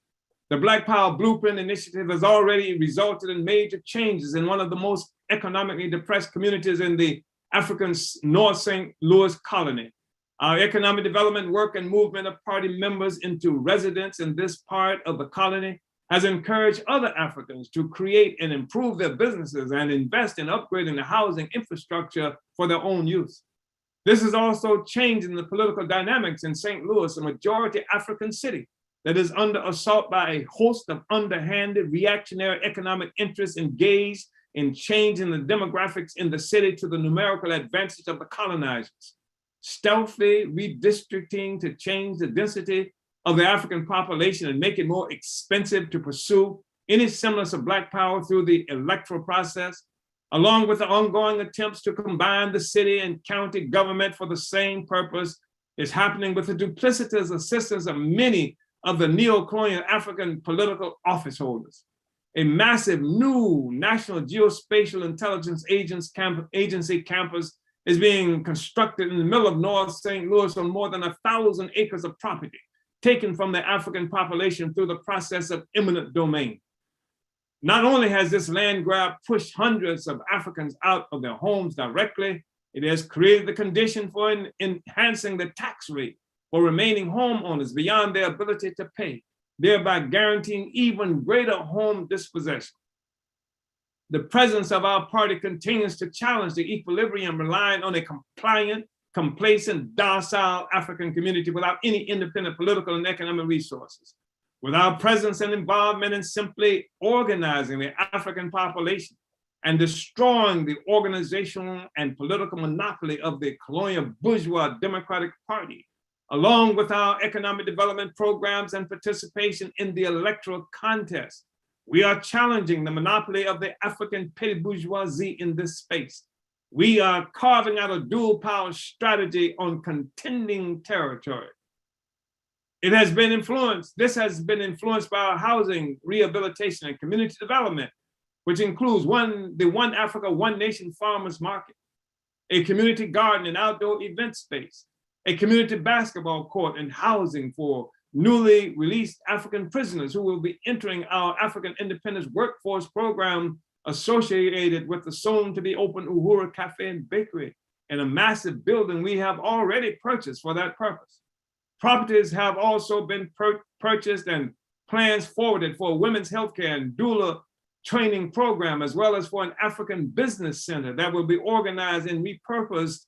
the Black Power Blueprint Initiative has already resulted in major changes in one of the most economically depressed communities in the African North St. Louis colony. Our economic development work and movement of party members into residence in this part of the colony has encouraged other Africans to create and improve their businesses and invest in upgrading the housing infrastructure for their own use. This is also changing the political dynamics in St. Louis, a majority African city that is under assault by a host of underhanded reactionary economic interests engaged in changing the demographics in the city to the numerical advantage of the colonizers. Stealthy redistricting to change the density of the African population and make it more expensive to pursue any semblance of Black power through the electoral process, along with the ongoing attempts to combine the city and county government for the same purpose, is happening with the duplicitous assistance of many of the neo-colonial African political office holders. A massive new National Geospatial Intelligence Agency campus is being constructed in the middle of North St. Louis on more than 1,000 acres of property taken from the African population through the process of eminent domain. Not only has this land grab pushed hundreds of Africans out of their homes directly, it has created the condition for enhancing the tax rate for remaining homeowners beyond their ability to pay, thereby guaranteeing even greater home dispossession. The presence of our party continues to challenge the equilibrium relying on a compliant, complacent, docile African community without any independent political and economic resources. Without presence and involvement in simply organizing the African population and destroying the organizational and political monopoly of the colonial bourgeois Democratic Party, along with our economic development programs and participation in the electoral contest, we are challenging the monopoly of the African petty bourgeoisie in this space. We are carving out a dual power strategy on contending territory. This has been influenced by our housing, rehabilitation, and community development, which includes the One Africa, One Nation Farmers Market, a community garden and outdoor event space, a community basketball court, and housing for newly released African prisoners who will be entering our African Independence Workforce Program associated with the soon-to-be open Uhuru Cafe and Bakery, and a massive building we have already purchased for that purpose. Properties have also been purchased and plans forwarded for a women's healthcare and doula training program, as well as for an African business center that will be organized in repurposed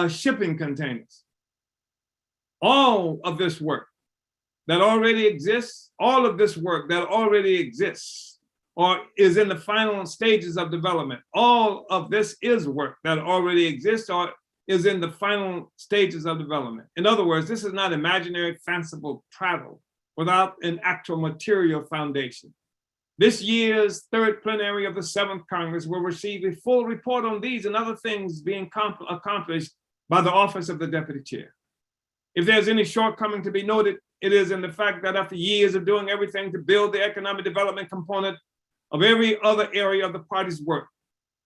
shipping containers. All of this work that already exists, or is in the final stages of development. All of this is work that already exists or is in the final stages of development. In other words, this is not imaginary, fanciful travel without an actual material foundation. This year's third plenary of the 7th Congress will receive a full report on these and other things being accomplished by the office of the deputy chair. If there's any shortcoming to be noted, it is in the fact that after years of doing everything to build the economic development component of every other area of the party's work,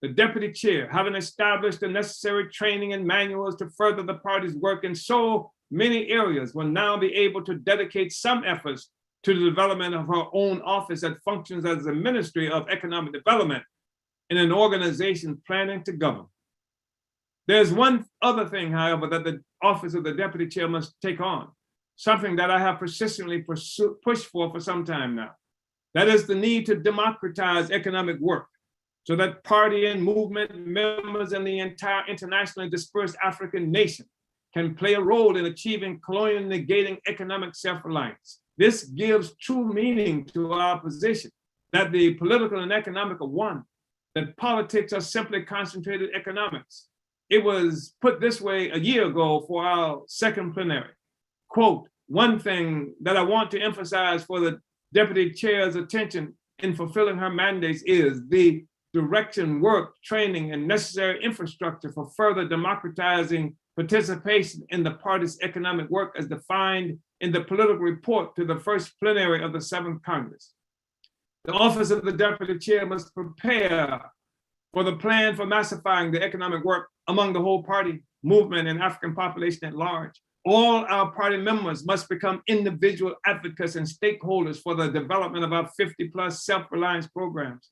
the deputy chair, having established the necessary training and manuals to further the party's work in so many areas, will now be able to dedicate some efforts to the development of her own office that functions as the Ministry of Economic Development in an organization planning to govern. There's one other thing, however, that the office of the deputy chair must take on, something that I have persistently pushed for some time now. That is the need to democratize economic work, so that party and movement members in the entire internationally dispersed African nation can play a role in achieving colonial negating economic self-reliance. This gives true meaning to our position that the political and economic are one, that politics are simply concentrated economics. It was put this way a year ago for our second plenary. Quote, one thing that I want to emphasize for the Deputy Chair's attention in fulfilling her mandates is the direction, work, training, and necessary infrastructure for further democratizing participation in the party's economic work as defined in the political report to the first plenary of the 7th Congress. The office of the Deputy Chair must prepare for the plan for massifying the economic work among the whole party, movement, and African population at large. All our party members must become individual advocates and stakeholders for the development of our 50+ self-reliance programs.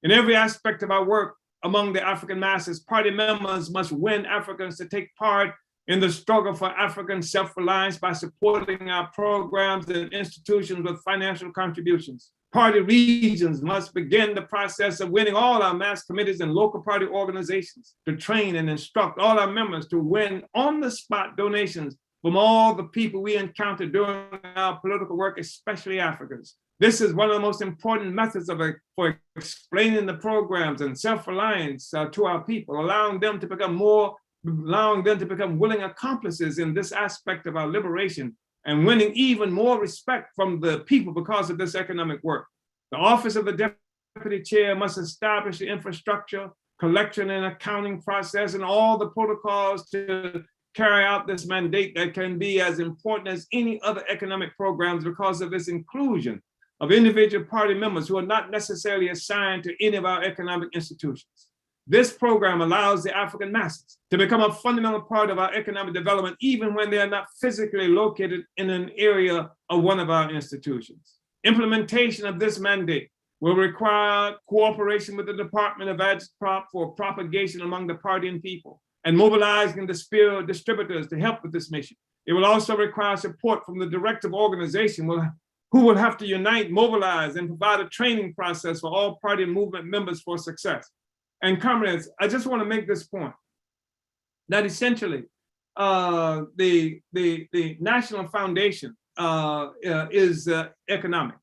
In every aspect of our work among the African masses, party members must win Africans to take part in the struggle for African self-reliance by supporting our programs and institutions with financial contributions. Party regions must begin the process of winning all our mass committees and local party organizations to train and instruct all our members to win on-the-spot donations from all the people we encounter during our political work, especially Africans. This is one of the most important methods for explaining the programs and self-reliance to our people, allowing them to become willing accomplices in this aspect of our liberation and winning even more respect from the people because of this economic work. The office of the Deputy Chair must establish the infrastructure, collection and accounting process, and all the protocols to carry out this mandate that can be as important as any other economic programs because of this inclusion of individual party members who are not necessarily assigned to any of our economic institutions. This program allows the African masses to become a fundamental part of our economic development, even when they are not physically located in an area of one of our institutions. Implementation of this mandate will require cooperation with the Department of Agitprop for propagation among the party and people, and mobilizing the spirit distributors to help with this mission. It will also require support from the directive organization who will have to unite, mobilize, and provide a training process for all party and movement members for success. And comrades, I just want to make this point, that essentially the National Foundation is economic.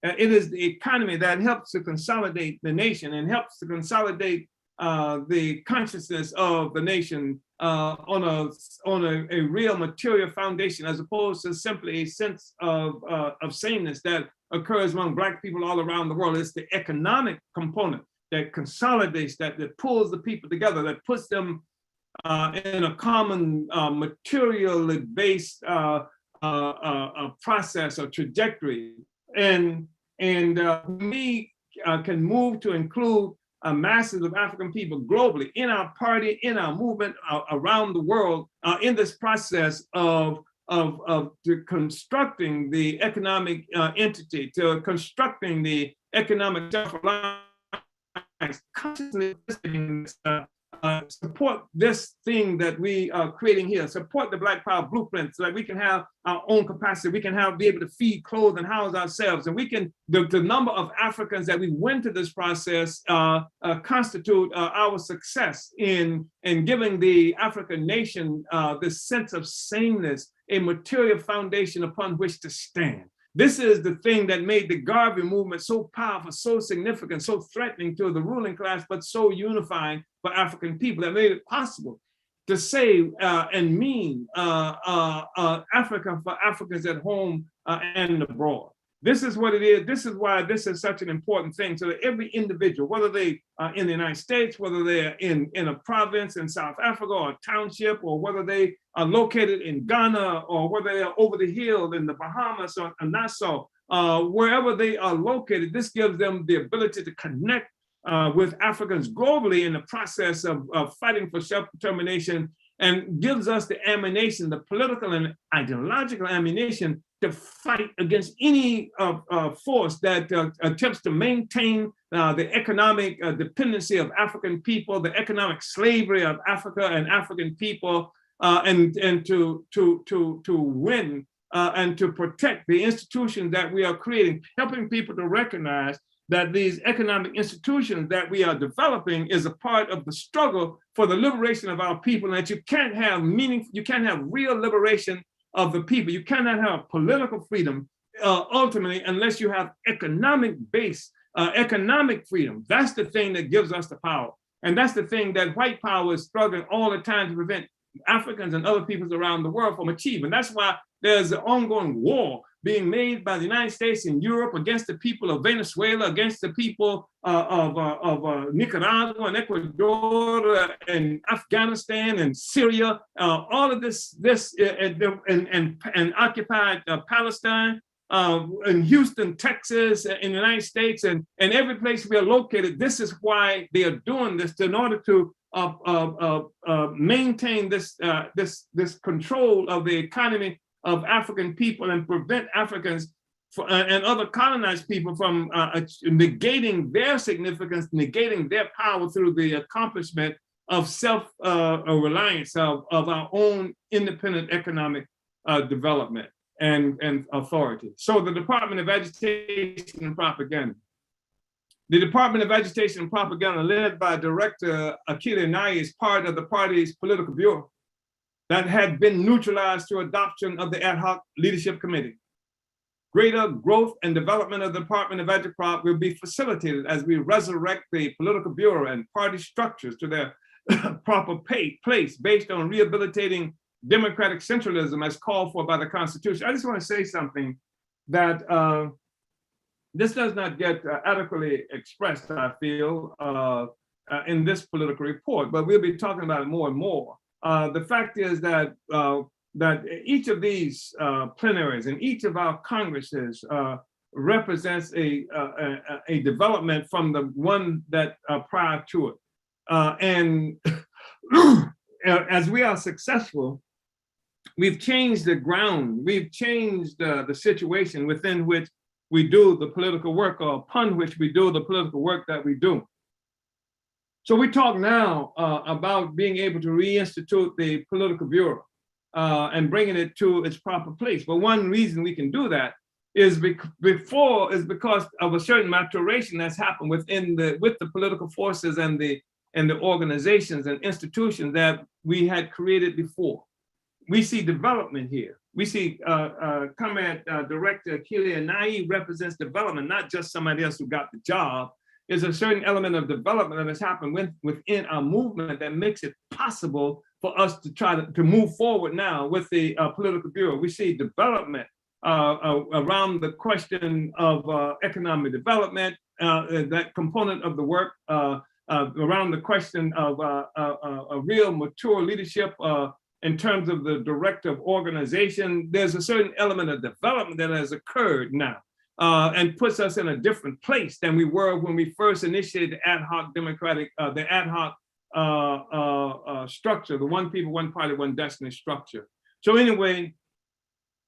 It is the economy that helps to consolidate the nation and helps to consolidate the consciousness of the nation on a real material foundation, as opposed to simply a sense of sameness that occurs among Black people all around the world. It's the economic component that consolidates, that pulls the people together, that puts them in a common materially based process or trajectory. And we can move to include masses of African people globally in our party, in our movement around the world, in this process of constructing the economic entity, to constructing the economic self-reliance, consciously support this thing that we are creating here, support the Black Power blueprint so that we can have our own capacity, we can be able to feed, clothe, and house ourselves. And we can, the number of Africans that we went to this process constitute our success in giving the African nation this sense of sameness, a material foundation upon which to stand. This is the thing that made the Garvey movement so powerful, so significant, so threatening to the ruling class, but so unifying for African people, that made it possible to say and mean Africa for Africans at home and abroad. This is what it is. This is why this is such an important thing, so that every individual, whether they are in the United States, whether they're in a province in South Africa or a township, or whether they are located in Ghana, or whether they are over the hill in the Bahamas or Nassau, wherever they are located, this gives them the ability to connect with Africans globally in the process of fighting for self-determination, and gives us the ammunition, the political and ideological ammunition, to fight against any force that attempts to maintain the economic dependency of African people, the economic slavery of Africa and African people, and to win and to protect the institutions that we are creating, helping people to recognize that these economic institutions that we are developing is a part of the struggle for the liberation of our people, and that you can't have real liberation of the people. You cannot have political freedom ultimately unless you have economic freedom. That's the thing that gives us the power. And that's the thing that white power is struggling all the time to prevent Africans and other peoples around the world from achieving. That's why there's an ongoing war being made by the United States and Europe against the people of Venezuela, against the people of Nicaragua and Ecuador and Afghanistan and Syria, all of this and occupied Palestine, in Houston, Texas, in the United States, and every place we are located. This is why they are doing this, in order to maintain this control of the economy of African people and prevent Africans and other colonized people from negating their significance, negating their power through the accomplishment of self-reliance of our own independent economic development and authority. So the Department of Agitation and Propaganda. The Department of Agitation and Propaganda, led by Director Yeshitela Nye, is part of the party's political bureau that had been neutralized through adoption of the ad hoc leadership committee. Greater growth and development of the Department of Agitprop will be facilitated as we resurrect the political bureau and party structures to their proper place based on rehabilitating democratic centralism as called for by the Constitution. I just want to say something that this does not get adequately expressed, I feel, in this political report, but we'll be talking about it more and more. The fact is that that each of these plenaries and each of our Congresses represents a development from the one that prior to it. And as we are successful, we've changed the ground, we've changed the situation within which we do the political work, or upon which we do the political work that we do. So we talk now about being able to reinstitute the political bureau and bringing it to its proper place. But one reason we can do that is because of a certain maturation that's happened with the political forces and the organizations and institutions that we had created before. We see development here. We see Comrade Director Yeshitela Nye represents development, not just somebody else who got the job. There's a certain element of development that has happened within our movement that makes it possible for us to try to move forward now with the political bureau. We see development around the question of economic development, that component of the work, around the question of a real mature leadership in terms of the director of organization. There's a certain element of development that has occurred now and puts us in a different place than we were when we first initiated the ad hoc structure, the one people, one party, one destiny structure. So anyway,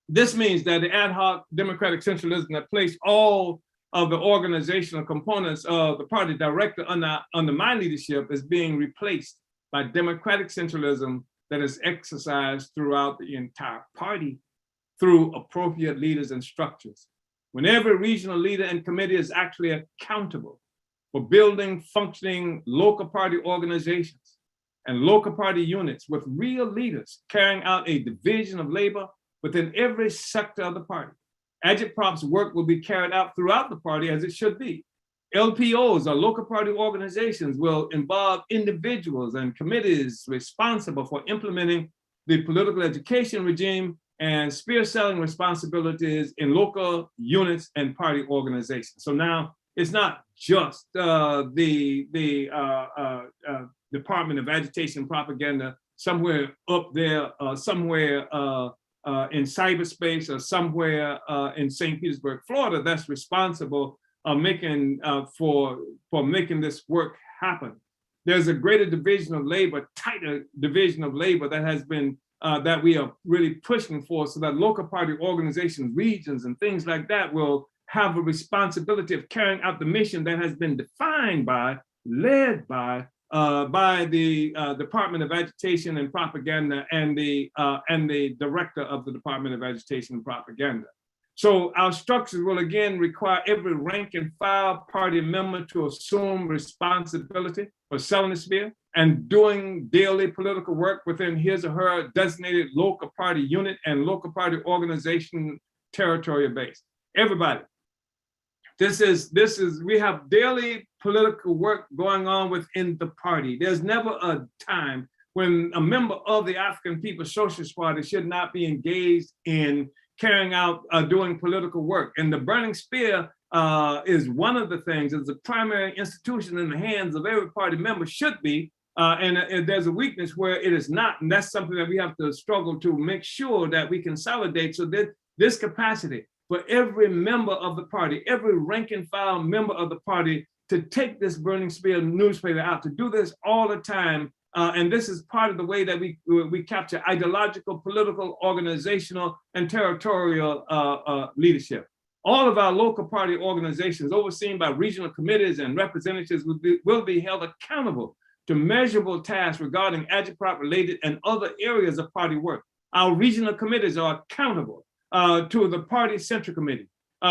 this means that the ad hoc democratic centralism that placed all of the organizational components of the party director under my leadership is being replaced by democratic centralism that is exercised throughout the entire party through appropriate leaders and structures. When every regional leader and committee is actually accountable for building functioning local party organizations and local party units with real leaders carrying out a division of labor within every sector of the party. Agitprop's work will be carried out throughout the party as it should be. LPOs, or local party organizations, will involve individuals and committees responsible for implementing the political education regime and spear selling responsibilities in local units and party organizations. So now it's not just the Department of Agitation and Propaganda somewhere up there, somewhere in cyberspace, or somewhere in St. Petersburg, Florida, that's responsible for making this work happen. There's a greater division of labor, tighter division of labor that has been that we are really pushing for, so that local party organizations, regions, and things like that will have a responsibility of carrying out the mission that has been defined by, led by the Department of Agitation and Propaganda and the director of the Department of Agitation and Propaganda. So our structures will again require every rank and file party member to assume responsibility for selling the sphere and doing daily political work within his or her designated local party unit and local party organization territorial base. Everybody. We have daily political work going on within the party. There's never a time when a member of the African People's Socialist Party should not be engaged in carrying out, doing political work. And the burning spear is one of the things, is the primary institution in the hands of every party member should be, and there's a weakness where it is not. And that's something that we have to struggle to make sure that we consolidate so that this capacity for every member of the party, every rank and file member of the party to take this burning spear newspaper out, to do this all the time. And this is part of the way that we capture ideological, political, organizational, and territorial leadership. All of our local party organizations overseen by regional committees and representatives will be held accountable to measurable tasks regarding Agitprop related and other areas of party work. Our regional committees are accountable to the Party Central Committee,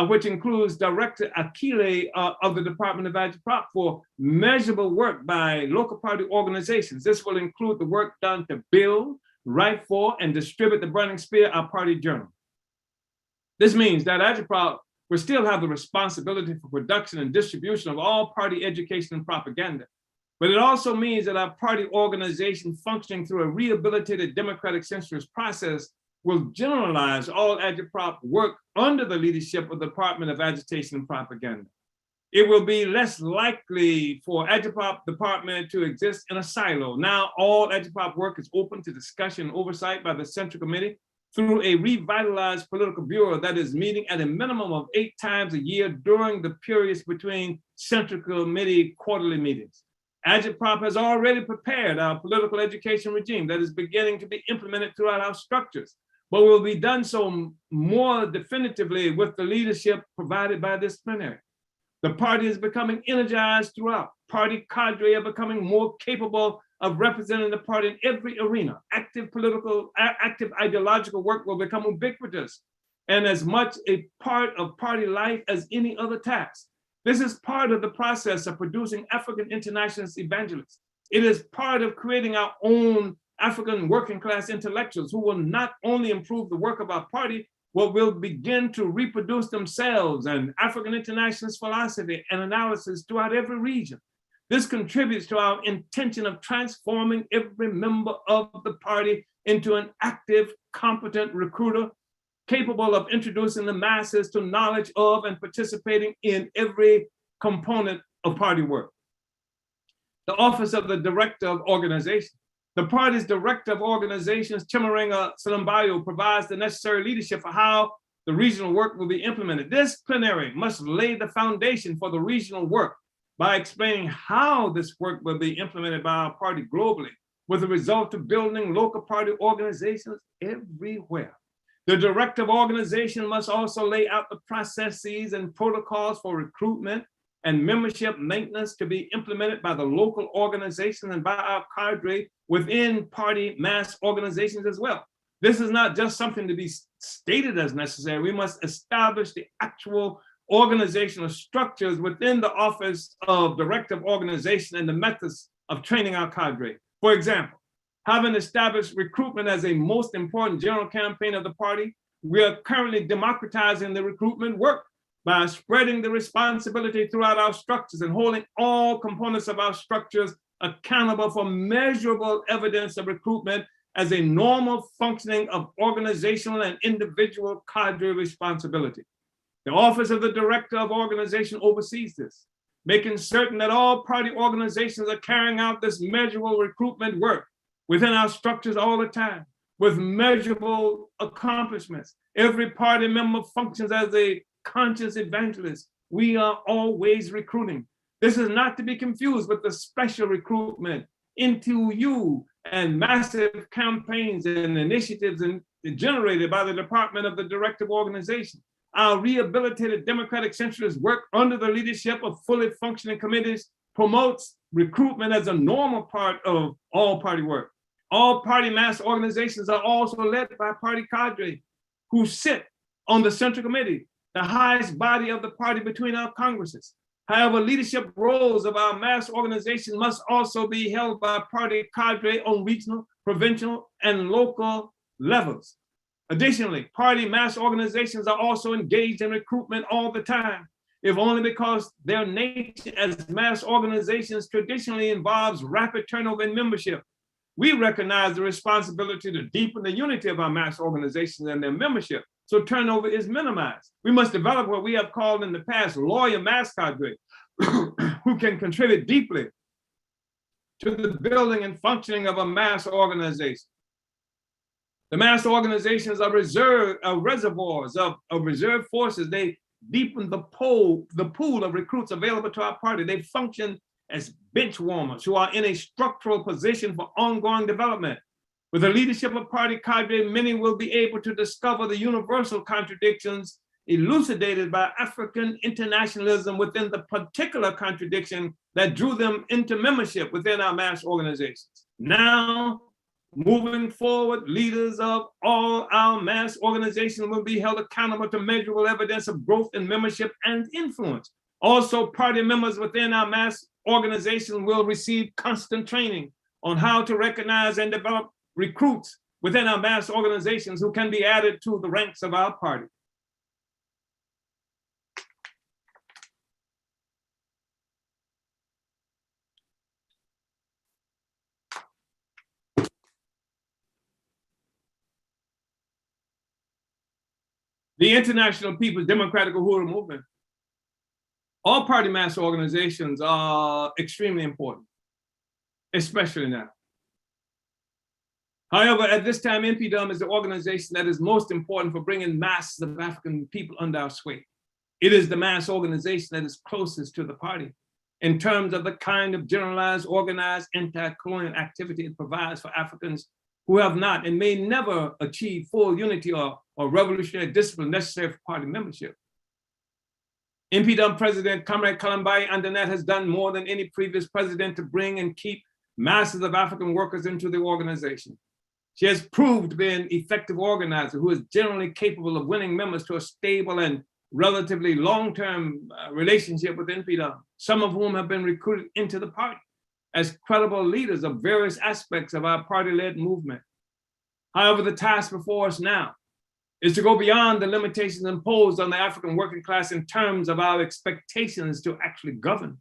which includes Director Akile of the Department of Agitprop for measurable work by local party organizations. This will include the work done to build, write for, and distribute the Burning Spear, our party journal. This means that Agitprop will still have the responsibility for production and distribution of all party education and propaganda. But it also means that our party organization functioning through a rehabilitated democratic centrist process will generalize all Agitprop work under the leadership of the Department of Agitation and Propaganda. It will be less likely for Agitprop department to exist in a silo. Now all Agitprop work is open to discussion and oversight by the Central Committee through a revitalized political bureau that is meeting at a minimum of 8 times a year during the periods between Central Committee quarterly meetings. Agitprop has already prepared our political education regime that is beginning to be implemented throughout our structures, but will be done so more definitively with the leadership provided by this plenary. The party is becoming energized throughout. Party cadre are becoming more capable of representing the party in every arena. Active ideological work will become ubiquitous and as much a part of party life as any other task. This is part of the process of producing African internationalist evangelists. It is part of creating our own African working class intellectuals who will not only improve the work of our party, but will begin to reproduce themselves and African internationalist philosophy and analysis throughout every region. This contributes to our intention of transforming every member of the party into an active, competent recruiter, capable of introducing the masses to knowledge of and participating in every component of party work. The Office of the Director of Organization. The party's Director of Organizations, Chimarenga Salambayo, provides the necessary leadership for how the regional work will be implemented. This plenary must lay the foundation for the regional work by explaining how this work will be implemented by our party globally, with the result of building local party organizations everywhere. The Director of Organization must also lay out the processes and protocols for recruitment and membership maintenance to be implemented by the local organizations and by our cadre within party mass organizations as well. This is not just something to be stated as necessary. We must establish the actual organizational structures within the Office of Director of Organization and the methods of training our cadre. For example, having established recruitment as a most important general campaign of the party, we are currently democratizing the recruitment work by spreading the responsibility throughout our structures and holding all components of our structures accountable for measurable evidence of recruitment as a normal functioning of organizational and individual cadre responsibility. The Office of the Director of Organization oversees this, making certain that all party organizations are carrying out this measurable recruitment work within our structures all the time, with measurable accomplishments. Every party member functions as a conscious evangelist. We are always recruiting. This is not to be confused with the special recruitment into you and massive campaigns and initiatives generated by the Department of the Directive Organization. Our rehabilitated democratic centrist work under the leadership of fully functioning committees promotes recruitment as a normal part of all party work. All party mass organizations are also led by party cadre who sit on the Central Committee, the highest body of the party between our Congresses. However, leadership roles of our mass organization must also be held by party cadre on regional, provincial, and local levels. Additionally, party mass organizations are also engaged in recruitment all the time, if only because their nature as mass organizations traditionally involves rapid turnover in membership. We recognize the responsibility to deepen the unity of our mass organizations and their membership, so turnover is minimized. We must develop what we have called in the past loyal mass cadre, who can contribute deeply to the building and functioning of a mass organization. The mass organizations are reservoirs of reserve forces. They deepen the pool of recruits available to our party. They function as bench warmers who are in a structural position for ongoing development. With the leadership of party cadre, many will be able to discover the universal contradictions elucidated by African internationalism within the particular contradiction that drew them into membership within our mass organizations. Now, moving forward, leaders of all our mass organizations will be held accountable to measurable evidence of growth in membership and influence. Also, party members within our mass organization will receive constant training on how to recognize and develop recruits within our mass organizations who can be added to the ranks of our party. The International People's Democratic Uhuru Movement. All party mass organizations are extremely important, especially now. However, at this time, InPDUM is the organization that is most important for bringing masses of African people under our sway. It is the mass organization that is closest to the party in terms of the kind of generalized, organized, anti-colonial activity it provides for Africans who have not and may never achieve full unity or revolutionary discipline necessary for party membership. InPDUM President Comrade Kalambai Andanette has done more than any previous president to bring and keep masses of African workers into the organization. She has proved to be an effective organizer who is generally capable of winning members to a stable and relatively long-term relationship with InPDUM, some of whom have been recruited into the party as credible leaders of various aspects of our party-led movement. However, the task before us now is to go beyond the limitations imposed on the African working class in terms of our expectations to actually govern.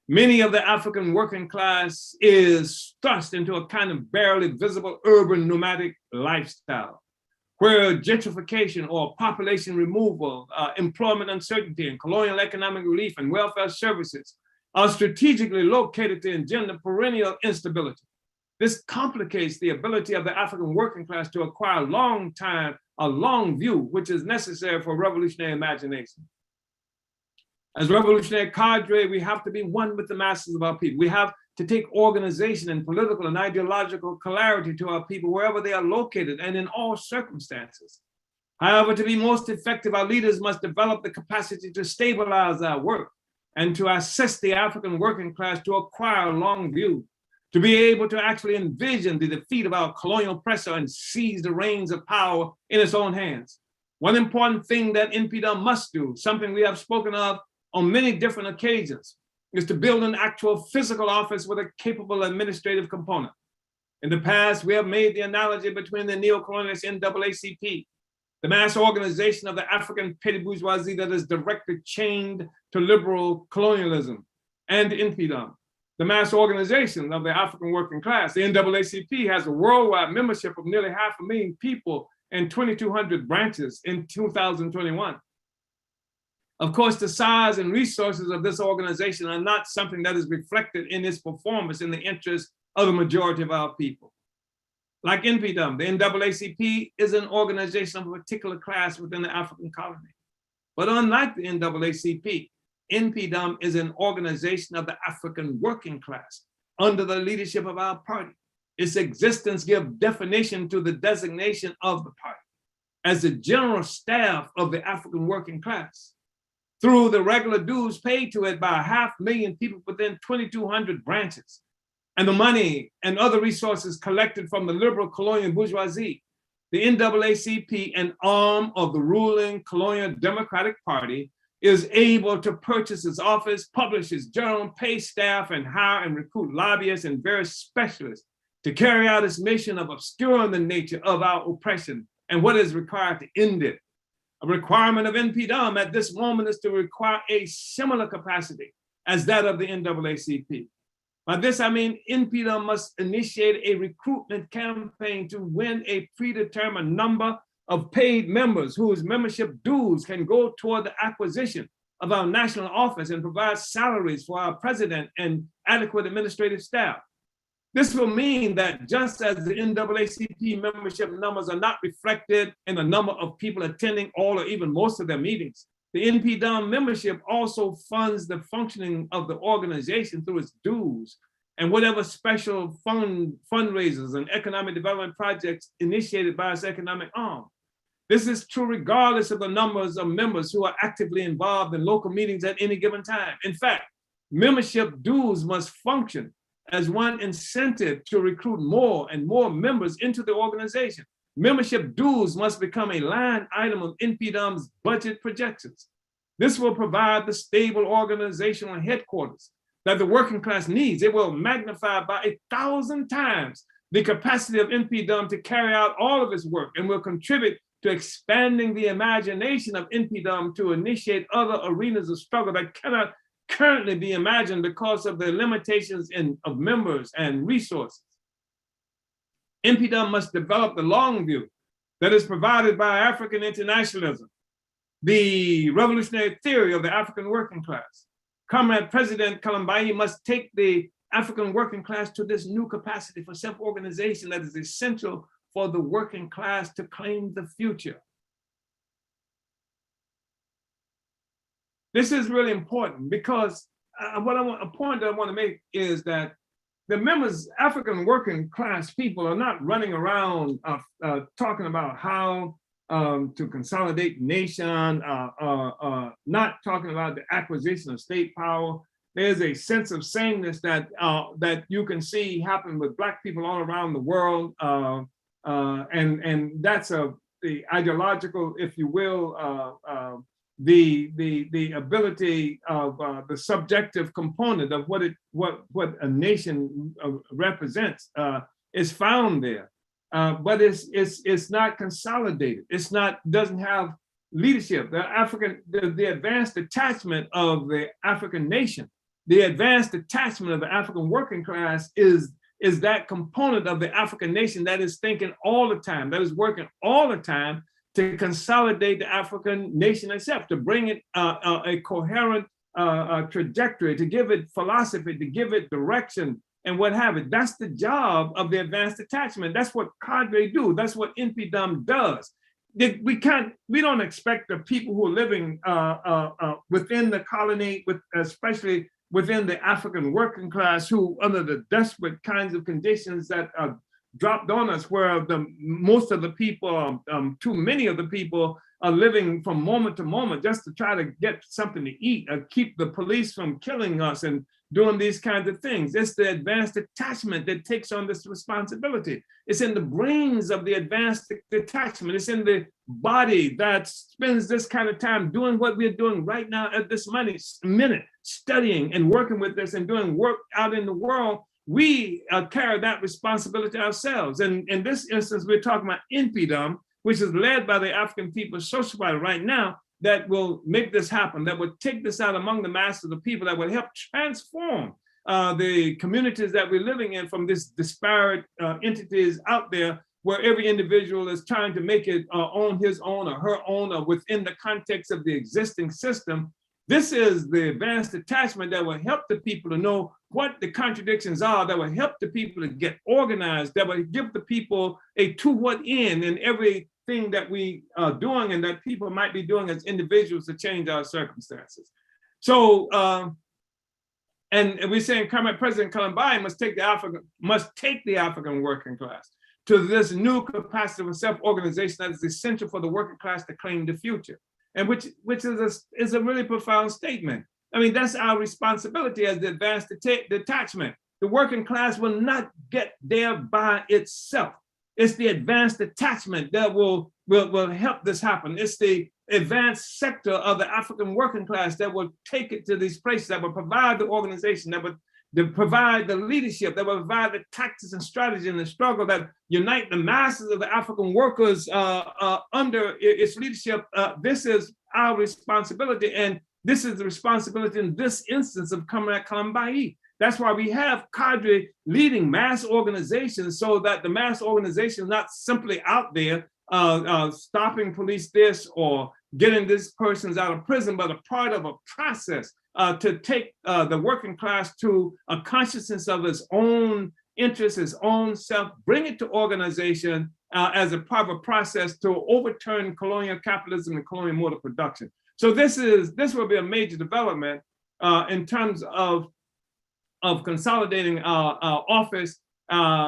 Many of the African working class is thrust into a kind of barely visible urban nomadic lifestyle, where gentrification or population removal, employment uncertainty, and colonial economic relief and welfare services are strategically located to engender perennial instability. This complicates the ability of the African working class to acquire a long view, which is necessary for revolutionary imagination. As revolutionary cadre, we have to be one with the masses of our people. We have to take organization and political and ideological clarity to our people wherever they are located and in all circumstances. However, to be most effective, our leaders must develop the capacity to stabilize our work and to assist the African working class to acquire a long view, to be able to actually envision the defeat of our colonial oppressor and seize the reins of power in its own hands. One important thing that InPDUM must do, something we have spoken of on many different occasions, is to build an actual physical office with a capable administrative component. In the past, we have made the analogy between the neo-colonialist NAACP, the mass organization of the African petty bourgeoisie that is directly chained to liberal colonialism, and InPDUM, the mass organization of the African working class. The NAACP has a worldwide membership of nearly 500,000 people and 2,200 branches in 2021. Of course, the size and resources of this organization are not something that is reflected in its performance in the interest of the majority of our people. Like InPDUM, the NAACP is an organization of a particular class within the African colony. But unlike the NAACP, InPDUM is an organization of the African working class under the leadership of our party. Its existence gives definition to the designation of the party as the general staff of the African working class, through the regular dues paid to it by 500,000 people within 2,200 branches, and the money and other resources collected from the liberal colonial bourgeoisie. the NAACP, an arm of the ruling Colonial Democratic Party, is able to purchase its office, publish its journal, pay staff, and hire and recruit lobbyists and various specialists to carry out its mission of obscuring the nature of our oppression and what is required to end it. A requirement of InPDUM at this moment is to require a similar capacity as that of the NAACP. By this, I mean InPDUM must initiate a recruitment campaign to win a predetermined number of paid members whose membership dues can go toward the acquisition of our national office and provide salaries for our president and adequate administrative staff. This will mean that just as the NAACP membership numbers are not reflected in the number of people attending all or even most of their meetings, the InPDUM membership also funds the functioning of the organization through its dues and whatever special fundraisers and economic development projects initiated by its economic arm. This is true regardless of the numbers of members who are actively involved in local meetings at any given time. In fact, membership dues must function as one incentive to recruit more and more members into the organization. Membership dues must become a line item of InPDUM's budget projections. This will provide the stable organizational headquarters that the working class needs. It will magnify by 1,000 times the capacity of InPDUM to carry out all of its work and will contribute to expanding the imagination of InPDUM to initiate other arenas of struggle that cannot currently be imagined because of the limitations of members and resources. InPDUM must develop the long view that is provided by African internationalism, the revolutionary theory of the African working class. Comrade President Kalambayi must take the African working class to this new capacity for self-organization that is essential for the working class to claim the future. This is really important because a point that I want to make is that the members, African working class people, are not running around talking about how to consolidate nation, not talking about the acquisition of state power. There's a sense of sameness that that you can see happen with Black people all around the world, and that's the ideological, if you will, the ability of the subjective component of what a nation represents is found there, but it's not consolidated. It's doesn't have leadership. The advanced attachment of the African nation, the advanced attachment of the African working class is that component of the African nation that is thinking all the time, that is working all the time to consolidate the African nation itself, to bring it a coherent trajectory, to give it philosophy, to give it direction and what have it. That's the job of the advanced attachment. That's what cadre do. That's what InPDUM does. We don't expect the people who are living within the colony, especially within the African working class, who under the desperate kinds of conditions that are dropped on us, where most of the people, too many of the people are living from moment to moment just to try to get something to eat, keep the police from killing us and doing these kinds of things. It's the advanced attachment that takes on this responsibility. It's in the brains of the advanced attachment. It's in the body that spends this kind of time doing what we're doing right now at this minute, studying and working with this and doing work out in the world. We carry that responsibility ourselves. And in this instance, we're talking about InPDUM, which is led by the African People's Social Party right now, that will make this happen, that will take this out among the masses of the people, that will help transform the communities that we're living in from this disparate entities out there, where every individual is trying to make it on his own or her own or within the context of the existing system. This is the advanced attachment that will help the people to know what the contradictions are, that will help the people to get organized, that will give the people a to what end in everything that we are doing and that people might be doing as individuals to change our circumstances. So, and we're saying current President Kalambayi must take the African working class to this new capacity of self-organization that is essential for the working class to claim the future. And which is a really profound statement. I mean, that's our responsibility as the advanced detachment. The working class will not get there by itself. It's the advanced detachment that will help this happen. It's the advanced sector of the African working class that will take it to these places, that will provide the organization, that will provide the leadership, that will provide the tactics and strategy and the struggle that unite the masses of the African workers under its leadership. This is our responsibility, and this is the responsibility in this instance of Comrade Kalambayi. That's why we have cadre leading mass organizations, so that the mass organization is not simply out there stopping police this or getting these persons out of prison, but a part of a process to take the working class to a consciousness of its own interests, its own self, bring it to organization as a part of a process to overturn colonial capitalism and colonial mode of production. So this will be a major development in terms of consolidating our office.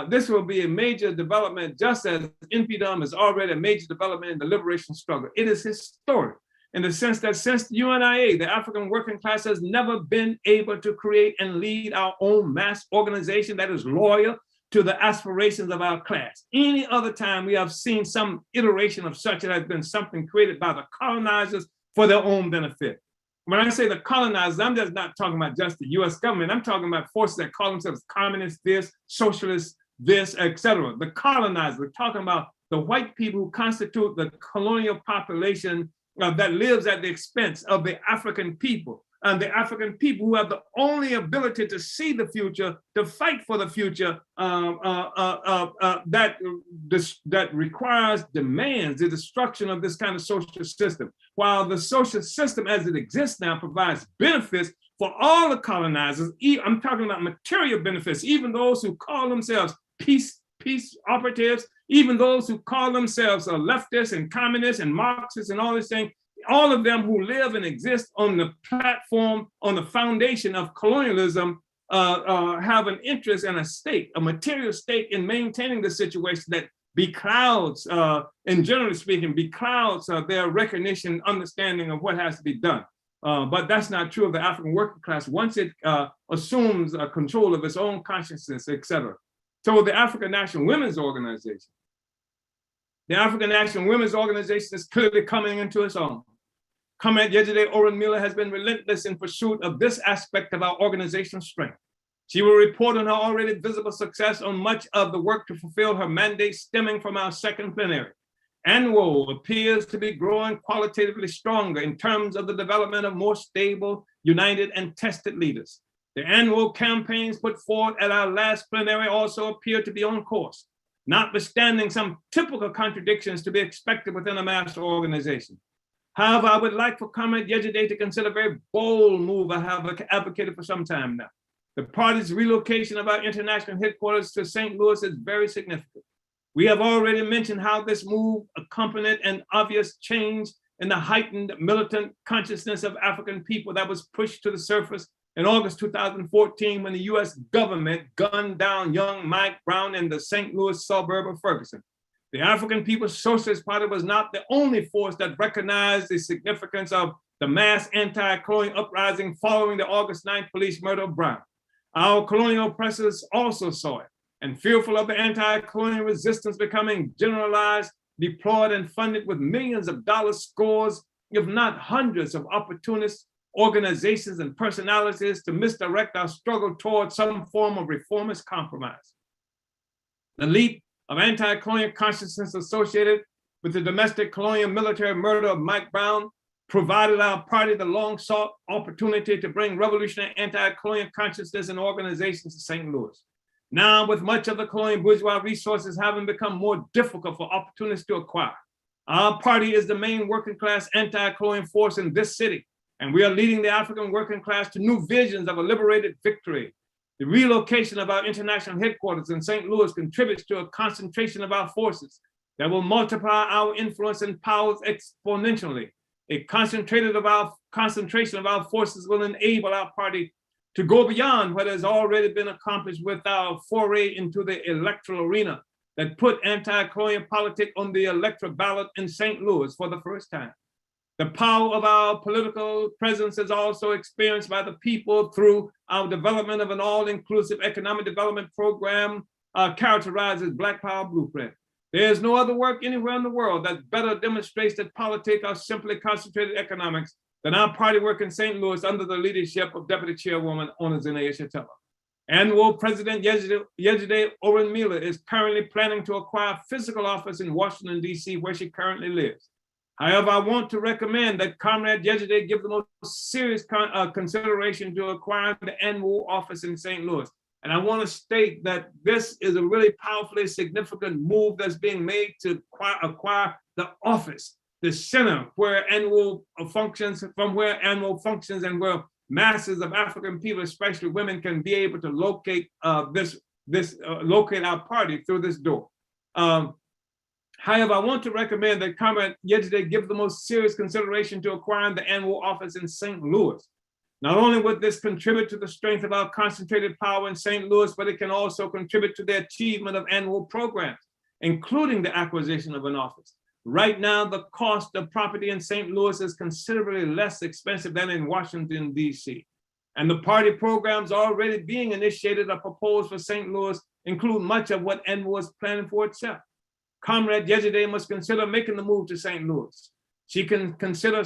This will be a major development, just as InPDUM is already a major development in the liberation struggle. It is historic in the sense that since the UNIA, the African working class has never been able to create and lead our own mass organization that is loyal to the aspirations of our class. Any other time we have seen some iteration of such, it has been something created by the colonizers for their own benefit. When I say the colonizers, I'm just not talking about just the US government. I'm talking about forces that call themselves communists, this, socialists, this, etc. The colonizers, we're talking about the white people who constitute the colonial population that lives at the expense of the African people. And the African people who have the only ability to see the future, to fight for the future, that requires, demands the destruction of this kind of social system. While the social system as it exists now provides benefits for all the colonizers, I'm talking about material benefits, even those who call themselves peace operatives, even those who call themselves leftists and communists and Marxists and all these things, all of them who live and exist on the platform, on the foundation of colonialism, have an interest and a stake, a material stake in maintaining the situation that beclouds, and generally speaking, beclouds their recognition, understanding of what has to be done. But that's not true of the African working class once it assumes control of its own consciousness, etc. So the African National Women's Organization. The African National Women's Organization is clearly coming into its own. Comrade Yeshitela Oren Miller has been relentless in pursuit of this aspect of our organizational strength. She will report on her already visible success on much of the work to fulfill her mandate stemming from our second plenary. ANWO appears to be growing qualitatively stronger in terms of the development of more stable, united, and tested leaders. The ANWO campaigns put forward at our last plenary also appear to be on course, notwithstanding some typical contradictions to be expected within a mass organization. However, I would like for Comrade Yeshitela to consider a very bold move I have advocated for some time now. The party's relocation of our international headquarters to St. Louis is very significant. We have already mentioned how this move accompanied an obvious change in the heightened militant consciousness of African people that was pushed to the surface in August 2014 when the US government gunned down young Mike Brown in the St. Louis suburb of Ferguson. The African People's Socialist Party was not the only force that recognized the significance of the mass anti-colonial uprising following the August 9th police murder of Brown. Our colonial oppressors also saw it, and fearful of the anti-colonial resistance becoming generalized, deployed and funded with millions of dollars, scores, if not hundreds of opportunists, organizations and personalities to misdirect our struggle towards some form of reformist compromise. The leap of anti-colonial consciousness associated with the domestic colonial military murder of Mike Brown provided our party the long-sought opportunity to bring revolutionary anti-colonial consciousness and organizations to St. Louis. Now, with much of the colonial bourgeois resources having become more difficult for opportunists to acquire, our party is the main working class anti-colonial force in this city, and we are leading the African working class to new visions of a liberated victory. The relocation of our international headquarters in St. Louis contributes to a concentration of our forces that will multiply our influence and powers exponentially. A concentration of our forces will enable our party to go beyond what has already been accomplished with our foray into the electoral arena that put anti-colonial politics on the electoral ballot in St. Louis for the first time. The power of our political presence is also experienced by the people through our development of an all-inclusive economic development program characterized as Black Power Blueprint. There is no other work anywhere in the world that better demonstrates that politics are simply concentrated economics than our party work in St. Louis under the leadership of Deputy Chairwoman Onozina Yeshitela. Annual President Yejide Orenmila is currently planning to acquire a physical office in Washington, D.C., where she currently lives. However, I want to recommend that Comrade Yejide give the most serious consideration to acquiring the annual office in St. Louis. And I want to state that this is a really powerfully significant move that's being made to acquire the office, the center where annual functions, from where annual functions and where masses of African people, especially women, can be able to locate locate our party through this door. However, I want to recommend that Comrade Yejide give the most serious consideration to acquiring the annual office in St. Louis. Not only would this contribute to the strength of our concentrated power in St. Louis, but it can also contribute to the achievement of annual programs, including the acquisition of an office. Right now, the cost of property in St. Louis is considerably less expensive than in Washington, D.C. And the party programs already being initiated or proposed for St. Louis include much of what annual is planning for itself. Comrade Yejide must consider making the move to St. Louis. She can consider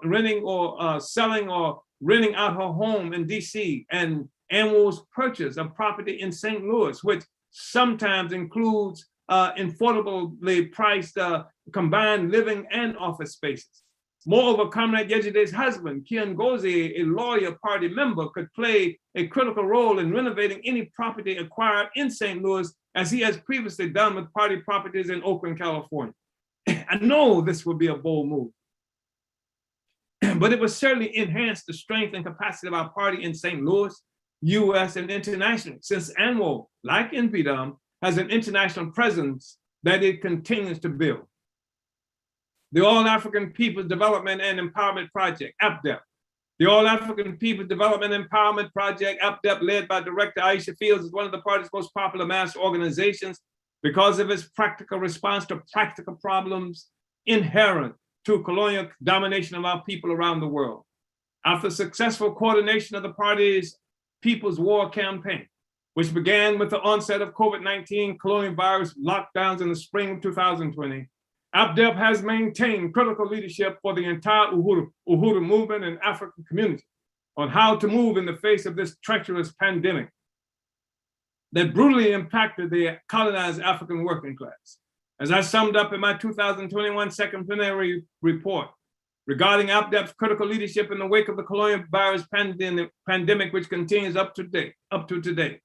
renting or selling or renting out her home in DC, and annual's purchase of property in St. Louis, which sometimes includes affordably priced combined living and office spaces. Moreover, Comrade Yejide's husband, Kian Gozi, a lawyer party member, could play a critical role in renovating any property acquired in St. Louis, as he has previously done with party properties in Oakland, California. I know this would be a bold move, but it would certainly enhance the strength and capacity of our party in St. Louis, US, and internationally, since annual, like InPDUM, has an international presence that it continues to build. The All-African People's Development and Empowerment Project, APDEP. The All-African People's Development and Empowerment Project, APDEP, led by Director Aisha Fields, is one of the party's most popular mass organizations because of its practical response to practical problems inherent to colonial domination of our people around the world. After successful coordination of the party's People's War campaign, which began with the onset of COVID-19 colonial virus lockdowns in the spring of 2020, APDEP has maintained critical leadership for the entire Uhuru movement and African community on how to move in the face of this treacherous pandemic that brutally impacted the colonized African working class. As I summed up in my 2021 second plenary report regarding APDEP's critical leadership in the wake of the colonial virus pandemic, which continues up to today.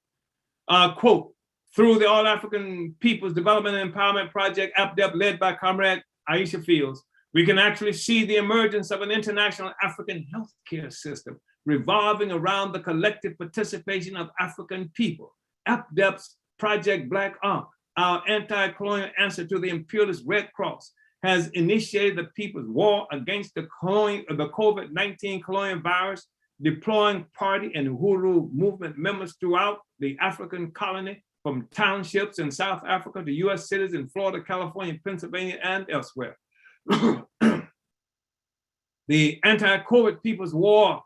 Quote, through the All-African People's Development and Empowerment Project, APDEP, led by Comrade Aisha Fields, we can actually see the emergence of an international African healthcare system revolving around the collective participation of African people. APDEP's Project Black Ark, our anti-colonial answer to the imperialist Red Cross, has initiated the people's war against the COVID-19 colonial virus, deploying party and Uhuru movement members throughout the African colony, from townships in South Africa to US cities in Florida, California, Pennsylvania, and elsewhere. The anti-COVID People's War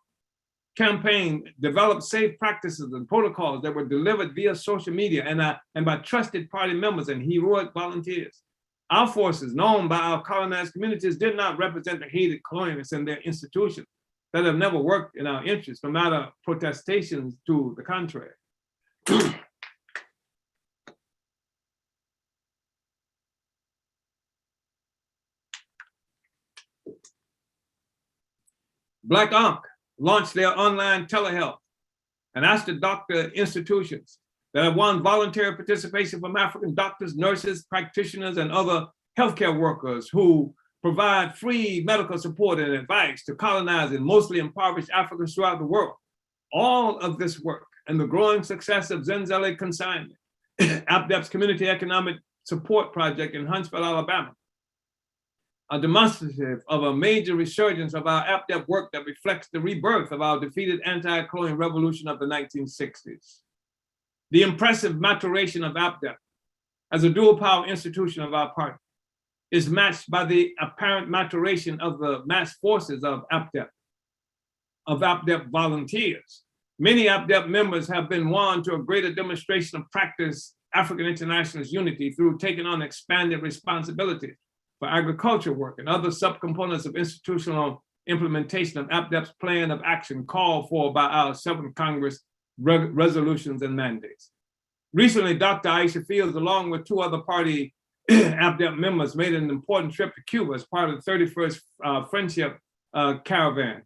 campaign developed safe practices and protocols that were delivered via social media and by trusted party members and heroic volunteers. Our forces, known by our colonized communities, did not represent the hated colonialists and their institutions that have never worked in our interests, no matter protestations to the contrary. Black Ankh launched their online telehealth and asked the doctor institutions that have won voluntary participation from African doctors, nurses, practitioners, and other healthcare workers who provide free medical support and advice to colonized and mostly impoverished Africans throughout the world. All of this work and the growing success of Zenzele Consignment, APDEP's Community Economic Support Project in Huntsville, Alabama, are demonstrative of a major resurgence of our APDEP work that reflects the rebirth of our defeated anti-colonial revolution of the 1960s. The impressive maturation of APDEP as a dual power institution of our party is matched by the apparent maturation of the mass forces of APDEP volunteers. Many APDEP members have been won to a greater demonstration of practice African internationalist unity through taking on expanded responsibilities for agriculture work and other subcomponents of institutional implementation of APDEP's plan of action called for by our 7th Congress resolutions and mandates. Recently, Dr. Aisha Fields, along with 2 other party APDEP members, made an important trip to Cuba as part of the 31st Friendship Caravan.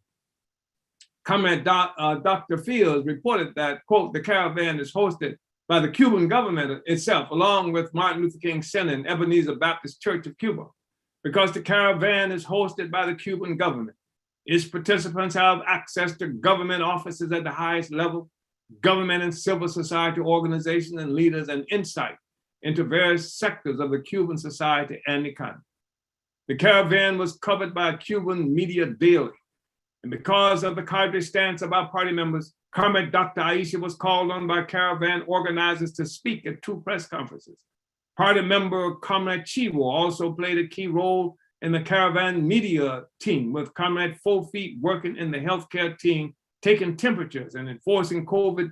Comrade Dr. Fields reported that, quote, the caravan is hosted by the Cuban government itself, along with Martin Luther King Center and Ebenezer Baptist Church of Cuba. Because the caravan is hosted by the Cuban government, its participants have access to government offices at the highest level, government and civil society organizations and leaders, and insight into various sectors of the Cuban society and economy. The caravan was covered by Cuban media daily. And because of the cadre stance of our party members, Comrade Dr. Aisha was called on by caravan organizers to speak at 2 press conferences. Party member Comrade Chivo also played a key role in the caravan media team, with Comrade 4 Feet working in the healthcare team, taking temperatures and enforcing COVID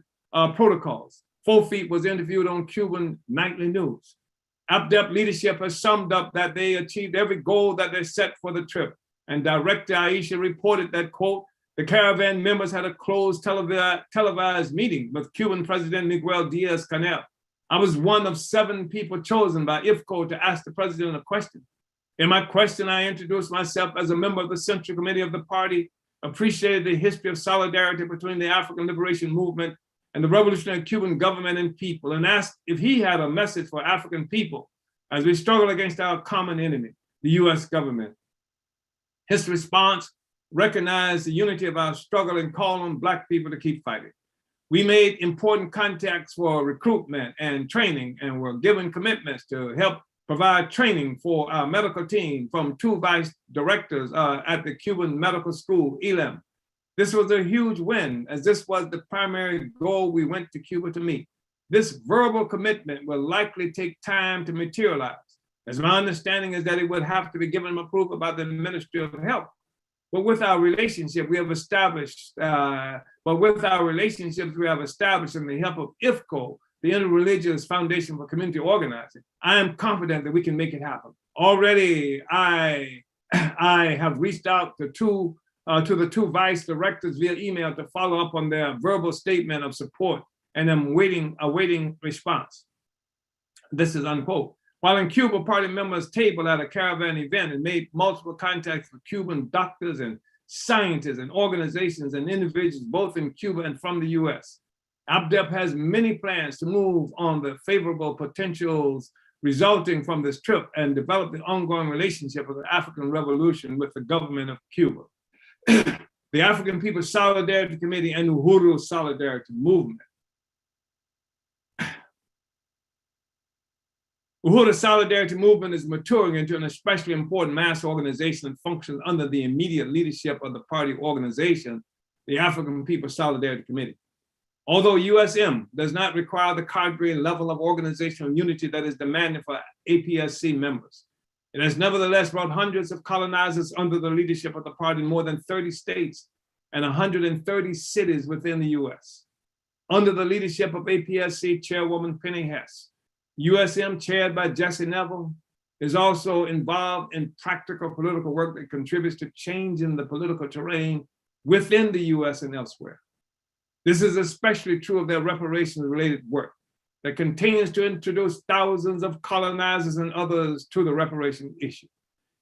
protocols. 4 Feet was interviewed on Cuban nightly news. APDEP leadership has summed up that they achieved every goal that they set for the trip. And Director Aisha reported that, quote, the caravan members had a closed televised meeting with Cuban President Miguel Diaz-Canel. I was one of 7 people chosen by IFCO to ask the president a question. In my question, I introduced myself as a member of the Central Committee of the party, appreciated the history of solidarity between the African Liberation Movement and the revolutionary Cuban government and people, and asked if he had a message for African people as we struggle against our common enemy, the US government. His response recognized the unity of our struggle and called on Black people to keep fighting. We made important contacts for recruitment and training, and were given commitments to help provide training for our medical team from 2 vice directors at the Cuban Medical School, ILM. This was a huge win, as this was the primary goal we went to Cuba to meet. This verbal commitment will likely take time to materialize, as my understanding is that it would have to be given approval by the Ministry of Health. But with our relationship, we have established, and the help of IFCO, the Interreligious Foundation for Community Organizing, I am confident that we can make it happen. Already, I have reached out to the 2 vice directors via email to follow up on their verbal statement of support, and I'm awaiting response. This is unquote. While in Cuba, party members tabled at a caravan event and made multiple contacts with Cuban doctors and scientists and organizations and individuals, both in Cuba and from the US. APDEP has many plans to move on the favorable potentials resulting from this trip and develop the ongoing relationship of the African Revolution with the government of Cuba. The African People's Solidarity Committee and Uhuru Solidarity Movement. Uhuru Solidarity Movement is maturing into an especially important mass organization that functions under the immediate leadership of the party organization, the African People's Solidarity Committee. Although USM does not require the cadre level of organizational unity that is demanded for APSC members, it has nevertheless brought hundreds of colonizers under the leadership of the party in more than 30 states and 130 cities within the US. Under the leadership of APSC Chairwoman Penny Hess, USM, chaired by Jesse Neville, is also involved in practical political work that contributes to changing the political terrain within the US and elsewhere. This is especially true of their reparations-related work that continues to introduce thousands of colonizers and others to the reparation issue.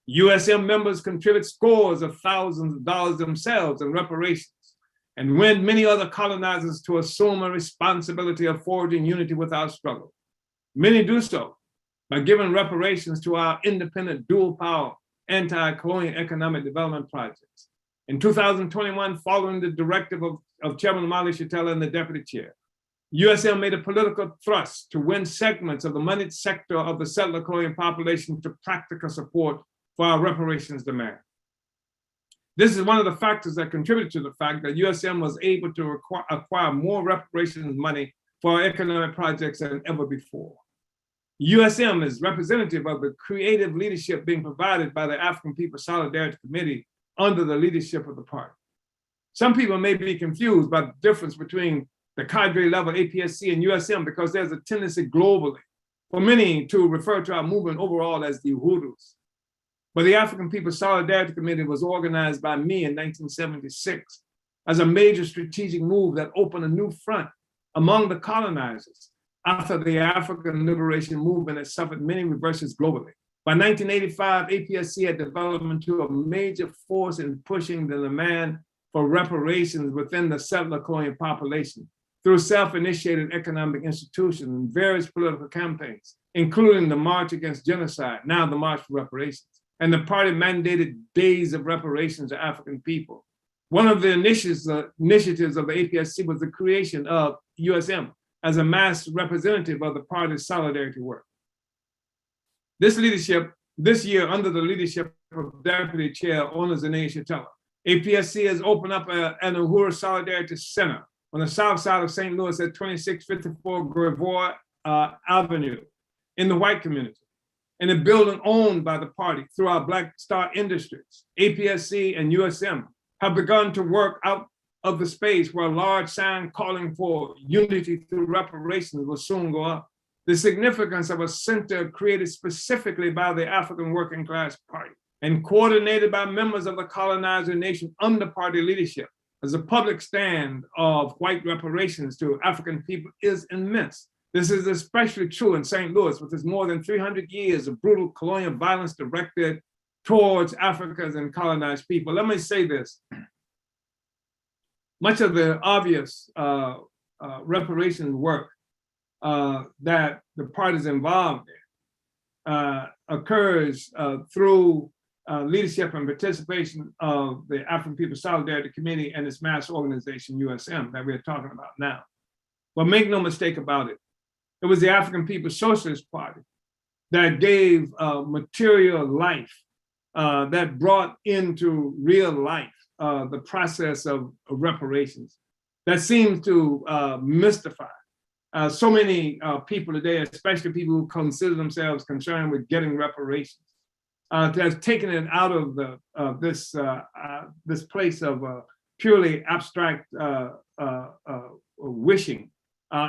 USM members contribute scores of thousands of dollars themselves in reparations and win many other colonizers to assume a responsibility of forging unity with our struggle. Many do so by giving reparations to our independent dual power anti-colonial economic development projects. In 2021, following the directive of Chairman Omali Yeshitela and the deputy chair, USM made a political thrust to win segments of the moneyed sector of the settler colonial population to practical support for our reparations demand. This is one of the factors that contributed to the fact that USM was able to acquire more reparations money for our economic projects than ever before. USM is representative of the creative leadership being provided by the African People's Solidarity Committee under the leadership of the party. Some people may be confused by the difference between the cadre level, APSC and USM, because there's a tendency globally for many to refer to our movement overall as the Uhurus. But the African People's Solidarity Committee was organized by me in 1976 as a major strategic move that opened a new front among the colonizers after the African liberation movement had suffered many reverses globally. By 1985, APSC had developed into a major force in pushing the demand for reparations within the settler colonial population through self-initiated economic institutions and various political campaigns, including the March Against Genocide, now the March for Reparations, and the party mandated days of reparations to African people. One of the initiatives of the APSC was the creation of USM as a mass representative of the party's solidarity work. This year, under the leadership of Deputy Chair Yeshitela, APSC has opened up an Uhuru Solidarity Center on the south side of St. Louis at 2654 Gravois Avenue in the white community, in a building owned by the party through our Black Star Industries. APSC and USM have begun to work out of the space where a large sign calling for unity through reparations will soon go up. The significance of a center created specifically by the African Working Class Party and coordinated by members of the colonizer nation under party leadership as a public stand of white reparations to African people is immense. This is especially true in St. Louis, with its more than 300 years of brutal colonial violence directed towards Africans and colonized people. Let me say this. Much of the obvious reparations work that the parties involved in occurs through leadership and participation of the African People's Solidarity Committee and its mass organization, USM, that we're talking about now. But make no mistake about it, it was the African People's Socialist Party that gave material life, that brought into real life the process of reparations. That seems to mystify so many people today, especially people who consider themselves concerned with getting reparations, to have taken it out of this place of purely abstract wishing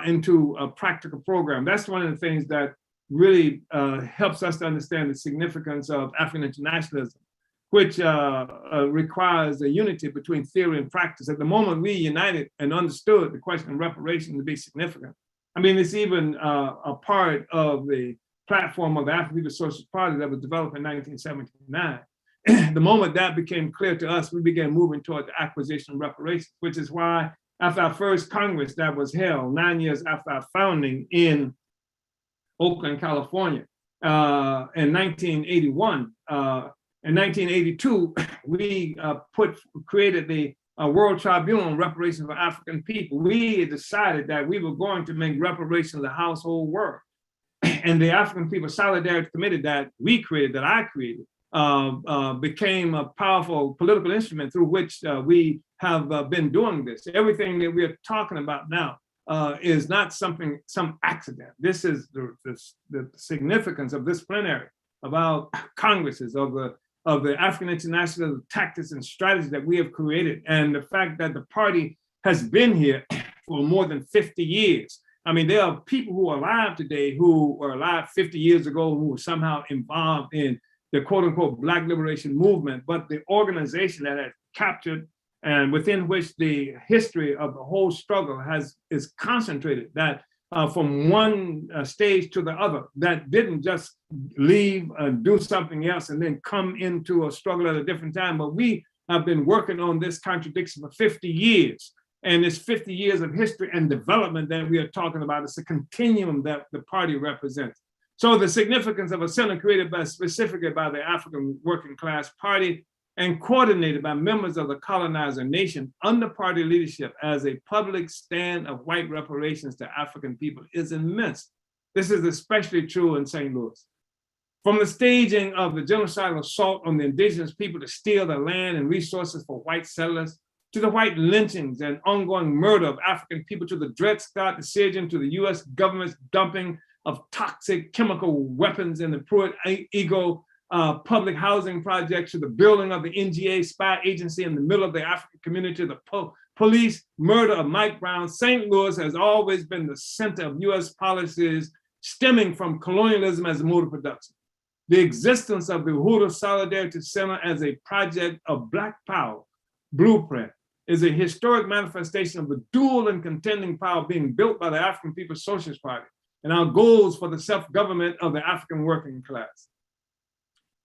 into a practical program. That's one of the things that really helps us to understand the significance of African internationalism, which requires a unity between theory and practice. At the moment we united and understood the question of reparations to be significant, I mean, it's even a part of the platform of the African People's Socialist Party that was developed in 1979. The moment that became clear to us, we began moving toward the acquisition of reparations, which is why after our first Congress that was held 9 years after our founding in Oakland, California, in 1981, in 1982, we created the World Tribunal on Reparations for African People. We decided that we were going to make reparations a household word. And the African People's Solidarity Committee that we created, that I created, became a powerful political instrument through which we have been doing this. Everything that we're talking about now is not some accident. This is the significance of this plenary, of our congresses, of the African international tactics and strategies that we have created, and the fact that the party has been here for more than 50 years. I mean, there are people who are alive today who were alive 50 years ago who were somehow involved in the quote unquote Black liberation movement, but the organization that has captured and within which the history of the whole struggle is concentrated, that from one stage to the other, that didn't just leave and do something else and then come into a struggle at a different time, but we have been working on this contradiction for 50 years. And it's 50 years of history and development that we are talking about. It's a continuum that the party represents. So the significance of a center created specifically by the African Working Class Party and coordinated by members of the colonizer nation under party leadership as a public stand of white reparations to African people is immense. This is especially true in St. Louis. From the staging of the genocidal assault on the indigenous people to steal their land and resources for white settlers, to the white lynchings and ongoing murder of African people, to the Dred Scott decision, to the US government's dumping of toxic chemical weapons in the Pruitt Eagle public housing project, to the building of the NGA spy agency in the middle of the African community, to the police murder of Mike Brown, St. Louis has always been the center of US policies stemming from colonialism as a mode of production. The existence of the Uhuru Solidarity Center as a project of Black Power blueprint is a historic manifestation of the dual and contending power being built by the African People's Socialist Party and our goals for the self-government of the African working class.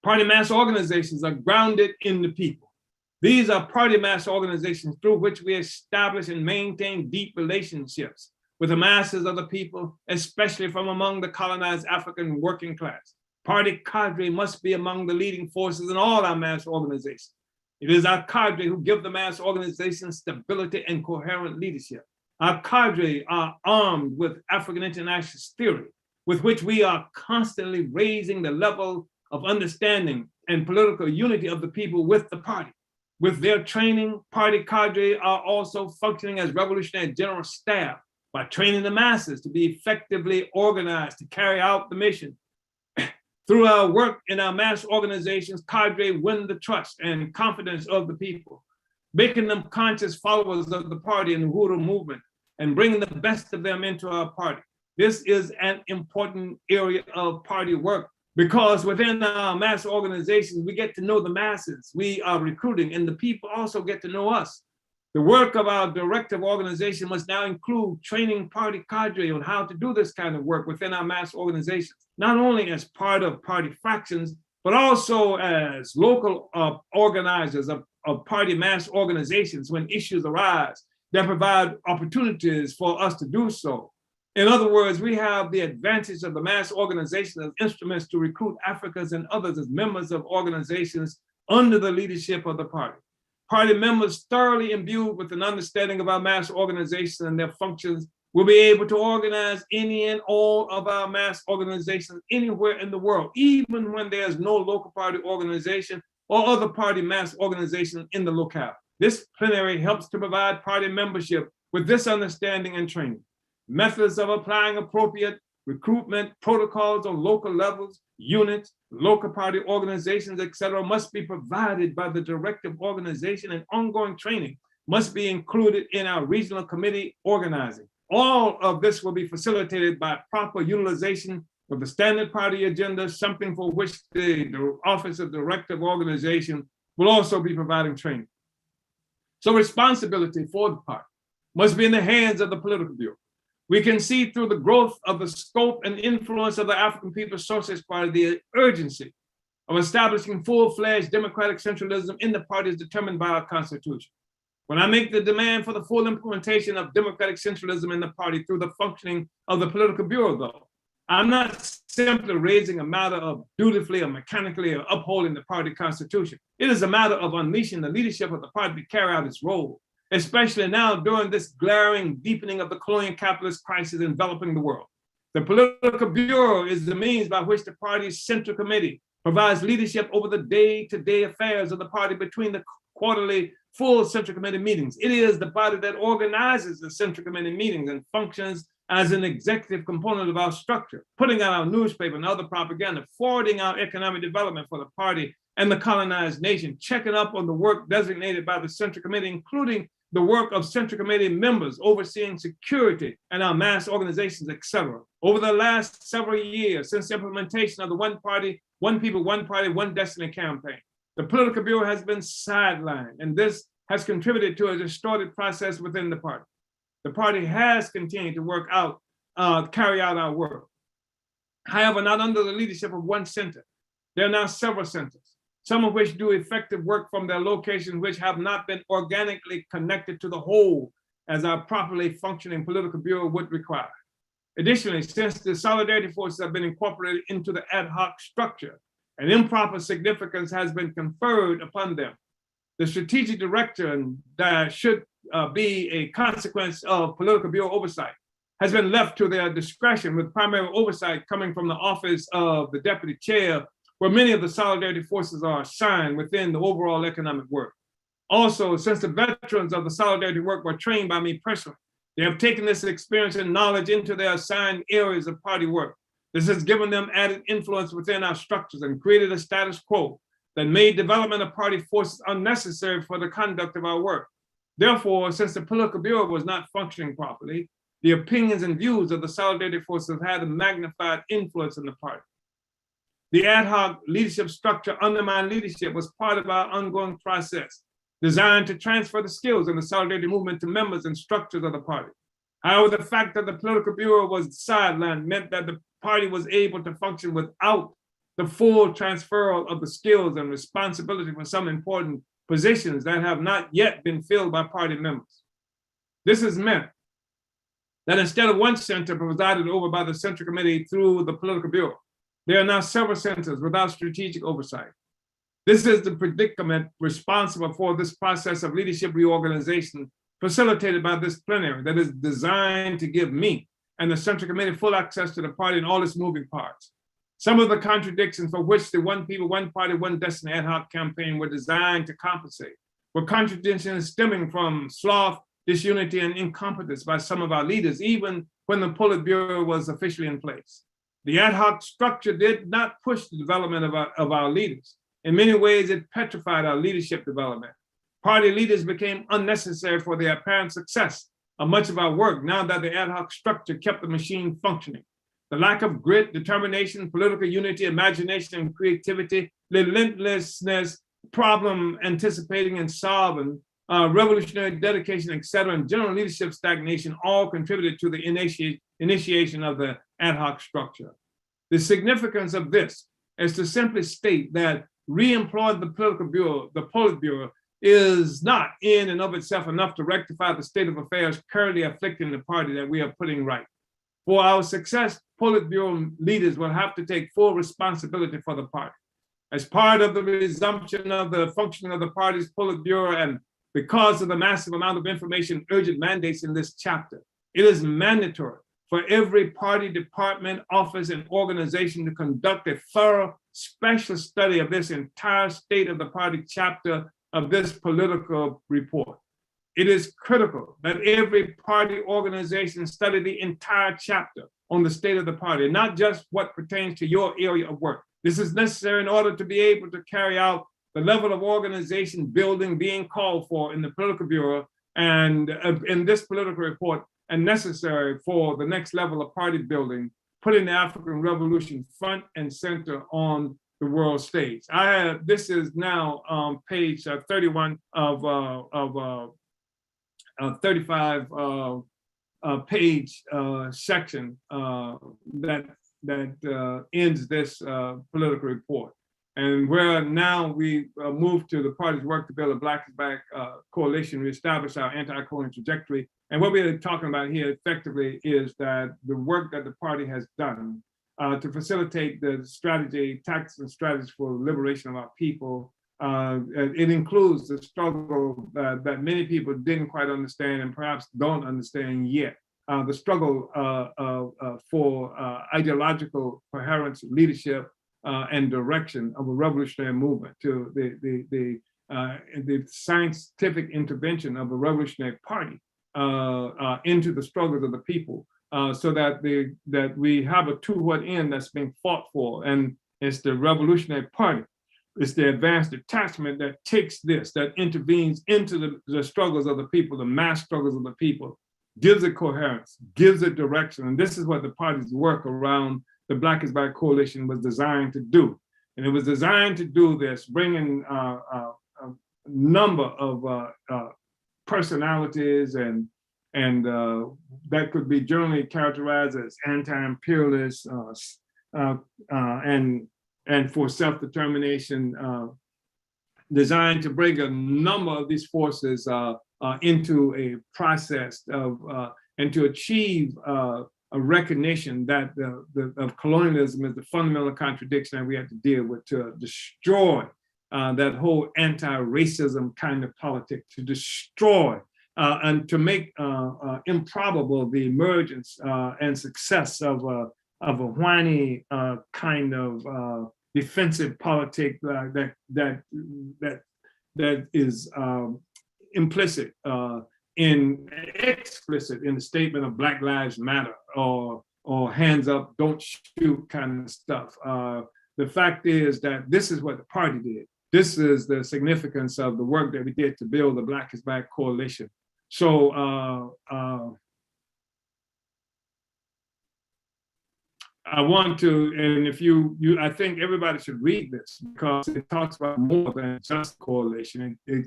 Party mass organizations are grounded in the people. These are party mass organizations through which we establish and maintain deep relationships with the masses of the people, especially from among the colonized African working class. Party cadre must be among the leading forces in all our mass organizations. It is our cadre who give the mass organization stability and coherent leadership. Our cadre are armed with African internationalist theory, with which we are constantly raising the level of understanding and political unity of the people with the party. With their training, party cadre are also functioning as revolutionary general staff by training the masses to be effectively organized to carry out the mission. Through our work in our mass organizations, cadre win the trust and confidence of the people, making them conscious followers of the party and the Uhuru movement and bringing the best of them into our party. This is an important area of party work because within our mass organizations, we get to know the masses we are recruiting and the people also get to know us. The work of our directive organization must now include training party cadre on how to do this kind of work within our mass organizations, not only as part of party fractions, but also as local organizers of party mass organizations when issues arise that provide opportunities for us to do so. In other words, we have the advantage of the mass organization as instruments to recruit Africans and others as members of organizations under the leadership of the party. Party members thoroughly imbued with an understanding of our mass organization and their functions will be able to organize any and all of our mass organizations anywhere in the world, even when there's no local party organization or other party mass organization in the locale. This plenary helps to provide party membership with this understanding and training. Methods of applying appropriate recruitment protocols on local levels, units, local party organizations, etc., must be provided by the directive organization, and ongoing training must be included in our regional committee organizing. All of this will be facilitated by proper utilization of the standard party agenda, something for which the Office of Directive Organization will also be providing training. So responsibility for the party must be in the hands of the political bureau. We can see through the growth of the scope and influence of the African People's Socialist Party, the urgency of establishing full-fledged democratic centralism in the party is determined by our Constitution. When I make the demand for the full implementation of democratic centralism in the party through the functioning of the political bureau, though, I'm not simply raising a matter of dutifully or mechanically or upholding the party constitution. It is a matter of unleashing the leadership of the party to carry out its role, especially now during this glaring deepening of the colonial capitalist crisis enveloping the world. The political bureau is the means by which the party's central committee provides leadership over the day-to-day affairs of the party between the quarterly full central committee meetings. It is the body that organizes the central committee meetings and functions as an executive component of our structure, putting out our newspaper and other propaganda, forwarding our economic development for the party and the colonized nation, checking up on the work designated by the central committee, including the work of central committee members overseeing security and our mass organizations, etc. Over the last several years, since the implementation of the one party, one people, one party, one destiny campaign, the political bureau has been sidelined, and this has contributed to a distorted process within the party. The party has continued to work out, carry out our work. However, not under the leadership of one center. There are now several centers, some of which do effective work from their locations, which have not been organically connected to the whole as our properly functioning political bureau would require. Additionally, since the solidarity forces have been incorporated into the ad hoc structure, an improper significance has been conferred upon them. The strategic director, and that should be a consequence of political bureau oversight, has been left to their discretion, with primary oversight coming from the office of the deputy chair, where many of the solidarity forces are assigned within the overall economic work. Also, since the veterans of the solidarity work were trained by me personally, they have taken this experience and knowledge into their assigned areas of party work. This has given them added influence within our structures and created a status quo that made development of party forces unnecessary for the conduct of our work. Therefore, since the political bureau was not functioning properly, the opinions and views of the solidarity forces had a magnified influence in the party. The ad hoc leadership structure undermined leadership was part of our ongoing process, designed to transfer the skills of the solidarity movement to members and structures of the party. However, the fact that the political bureau was sidelined meant that the party was able to function without the full transfer of the skills and responsibility for some important positions that have not yet been filled by party members. This has meant that instead of one center presided over by the Central Committee through the political bureau, there are now several centers without strategic oversight. This is the predicament responsible for this process of leadership reorganization facilitated by this plenary that is designed to give me and the Central Committee full access to the party and all its moving parts. Some of the contradictions for which the One People, One Party, One Destiny ad hoc campaign were designed to compensate were contradictions stemming from sloth, disunity, and incompetence by some of our leaders, even when the Politburo was officially in place. The ad hoc structure did not push the development of our leaders. In many ways, it petrified our leadership development. Party leaders became unnecessary for the apparent success of much of our work now that the ad hoc structure kept the machine functioning. The lack of grit, determination, political unity, imagination, and creativity, relentlessness, problem anticipating and solving, revolutionary dedication, etc., and general leadership stagnation all contributed to the initiation of the ad hoc structure. The significance of this is to simply state that re-employing the political bureau, the Politburo, is not in and of itself enough to rectify the state of affairs currently afflicting the party that we are putting right. For our success, Politburo leaders will have to take full responsibility for the party. As part of the resumption of the functioning of the party's Politburo and because of the massive amount of information, urgent mandates in this chapter, it is mandatory for every party department, office, and organization to conduct a thorough special study of this entire state of the party chapter of this political report. It is critical that every party organization study the entire chapter on the state of the party, not just what pertains to your area of work. This is necessary in order to be able to carry out the level of organization building being called for in the political bureau and in this political report, and necessary for the next level of party building, putting the African Revolution front and center on the world stage. This is now page 31 of 35 page section that ends this political report. And where now we move to the party's work to build a Black is Back coalition, reestablish our anti-colonial trajectory. And what we're talking about here effectively is that the work that the party has done to facilitate the strategy, tactics and strategies for liberation of our people. It includes the struggle that many people didn't quite understand and perhaps don't understand yet. The struggle for ideological coherence, leadership, and direction of a revolutionary movement, to the scientific intervention of a revolutionary party into the struggles of the people, so that we have a toward end that's being fought for, and it's the revolutionary party. It's the advanced detachment that takes this, that intervenes into the struggles of the people, the mass struggles of the people, gives it coherence, gives it direction. And this is what the party's work around the Black is Back coalition was designed to do. And it was designed to do this, bringing a number of personalities and that could be generally characterized as anti-imperialist and for self-determination, designed to bring a number of these forces into a process of and to achieve a recognition that of colonialism is the fundamental contradiction that we have to deal with, to destroy that whole anti-racism kind of politics, to destroy and to make improbable the emergence and success of a whiny kind of defensive politic that is explicit in the statement of Black Lives Matter or hands up, don't shoot kind of stuff. The fact is that this is what the party did. This is the significance of the work that we did to build the Black is Back Coalition. So I want to, and if I think everybody should read this because it talks about more than just coalition. It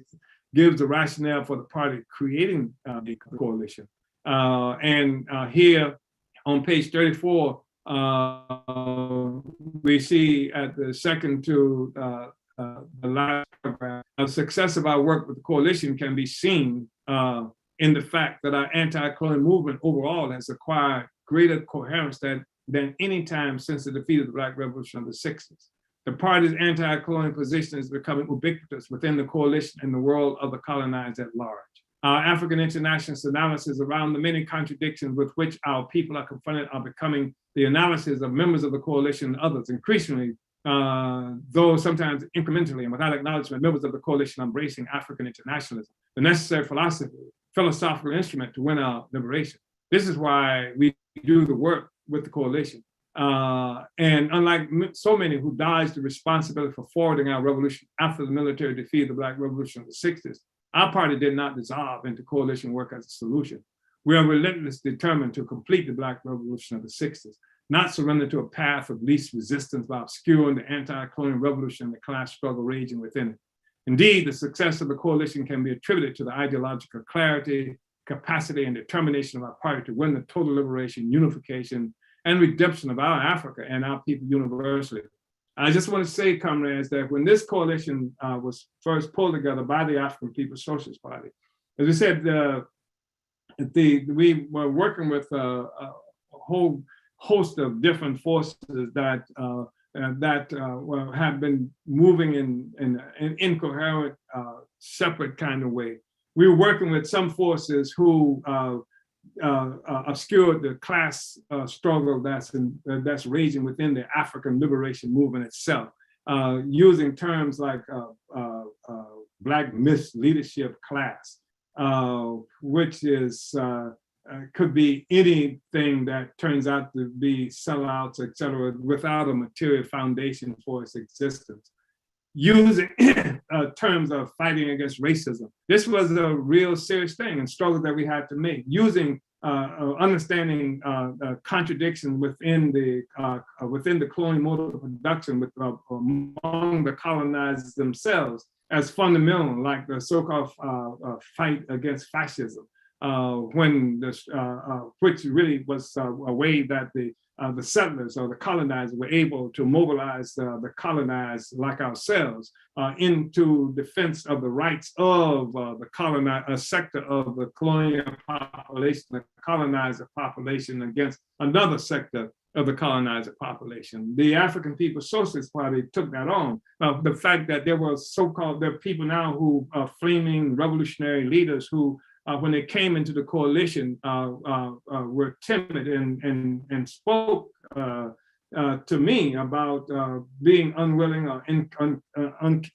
gives the rationale for the party creating the coalition. Here on page 34, we see at the second to the last paragraph, the success of our work with the coalition can be seen in the fact that our anti-colonial movement overall has acquired greater coherence than any time since the defeat of the Black Revolution of the 60s. The party's anti-colonial position is becoming ubiquitous within the coalition and the world of the colonized at large. Our African internationalist analysis around the many contradictions with which our people are confronted are becoming the analysis of members of the coalition and others. Increasingly, though sometimes incrementally and without acknowledgement, members of the coalition are embracing African internationalism, the necessary philosophical instrument to win our liberation. This is why we do the work with the coalition. And unlike so many who dodged the responsibility for forwarding our revolution after the military defeat of the Black Revolution of the 60s, our party did not dissolve into coalition work as a solution. We are relentlessly determined to complete the Black Revolution of the 60s, not surrender to a path of least resistance by obscuring the anti-colonial revolution and the class struggle raging within it. Indeed, the success of the coalition can be attributed to the ideological clarity, capacity, and determination of our party to win the total liberation, unification, and redemption of our Africa and our people universally. I just want to say, comrades, that when this coalition was first pulled together by the African People's Socialist Party, as we said, we were working with a whole host of different forces that have been moving in an incoherent, separate kind of way. We were working with some forces who obscured the class struggle that's raging within the African liberation movement itself, using terms like Black misleadership class, which is could be anything that turns out to be sellouts, et cetera, without a material foundation for its existence. Using terms of fighting against racism. This was a real serious thing and struggle that we had to make, using understanding contradiction within the colonial mode of production among the colonizers themselves as fundamental, like the so-called fight against fascism, which really was a way that the settlers or the colonizers were able to mobilize the colonized like ourselves into defense of the rights of the colonized, a sector of the colonial population, the colonizer population against another sector of the colonizer population. The African People's Socialist Party took that on. The fact that there were there are people now who are flaming revolutionary leaders who when they came into the coalition, were timid and spoke to me about being unwilling or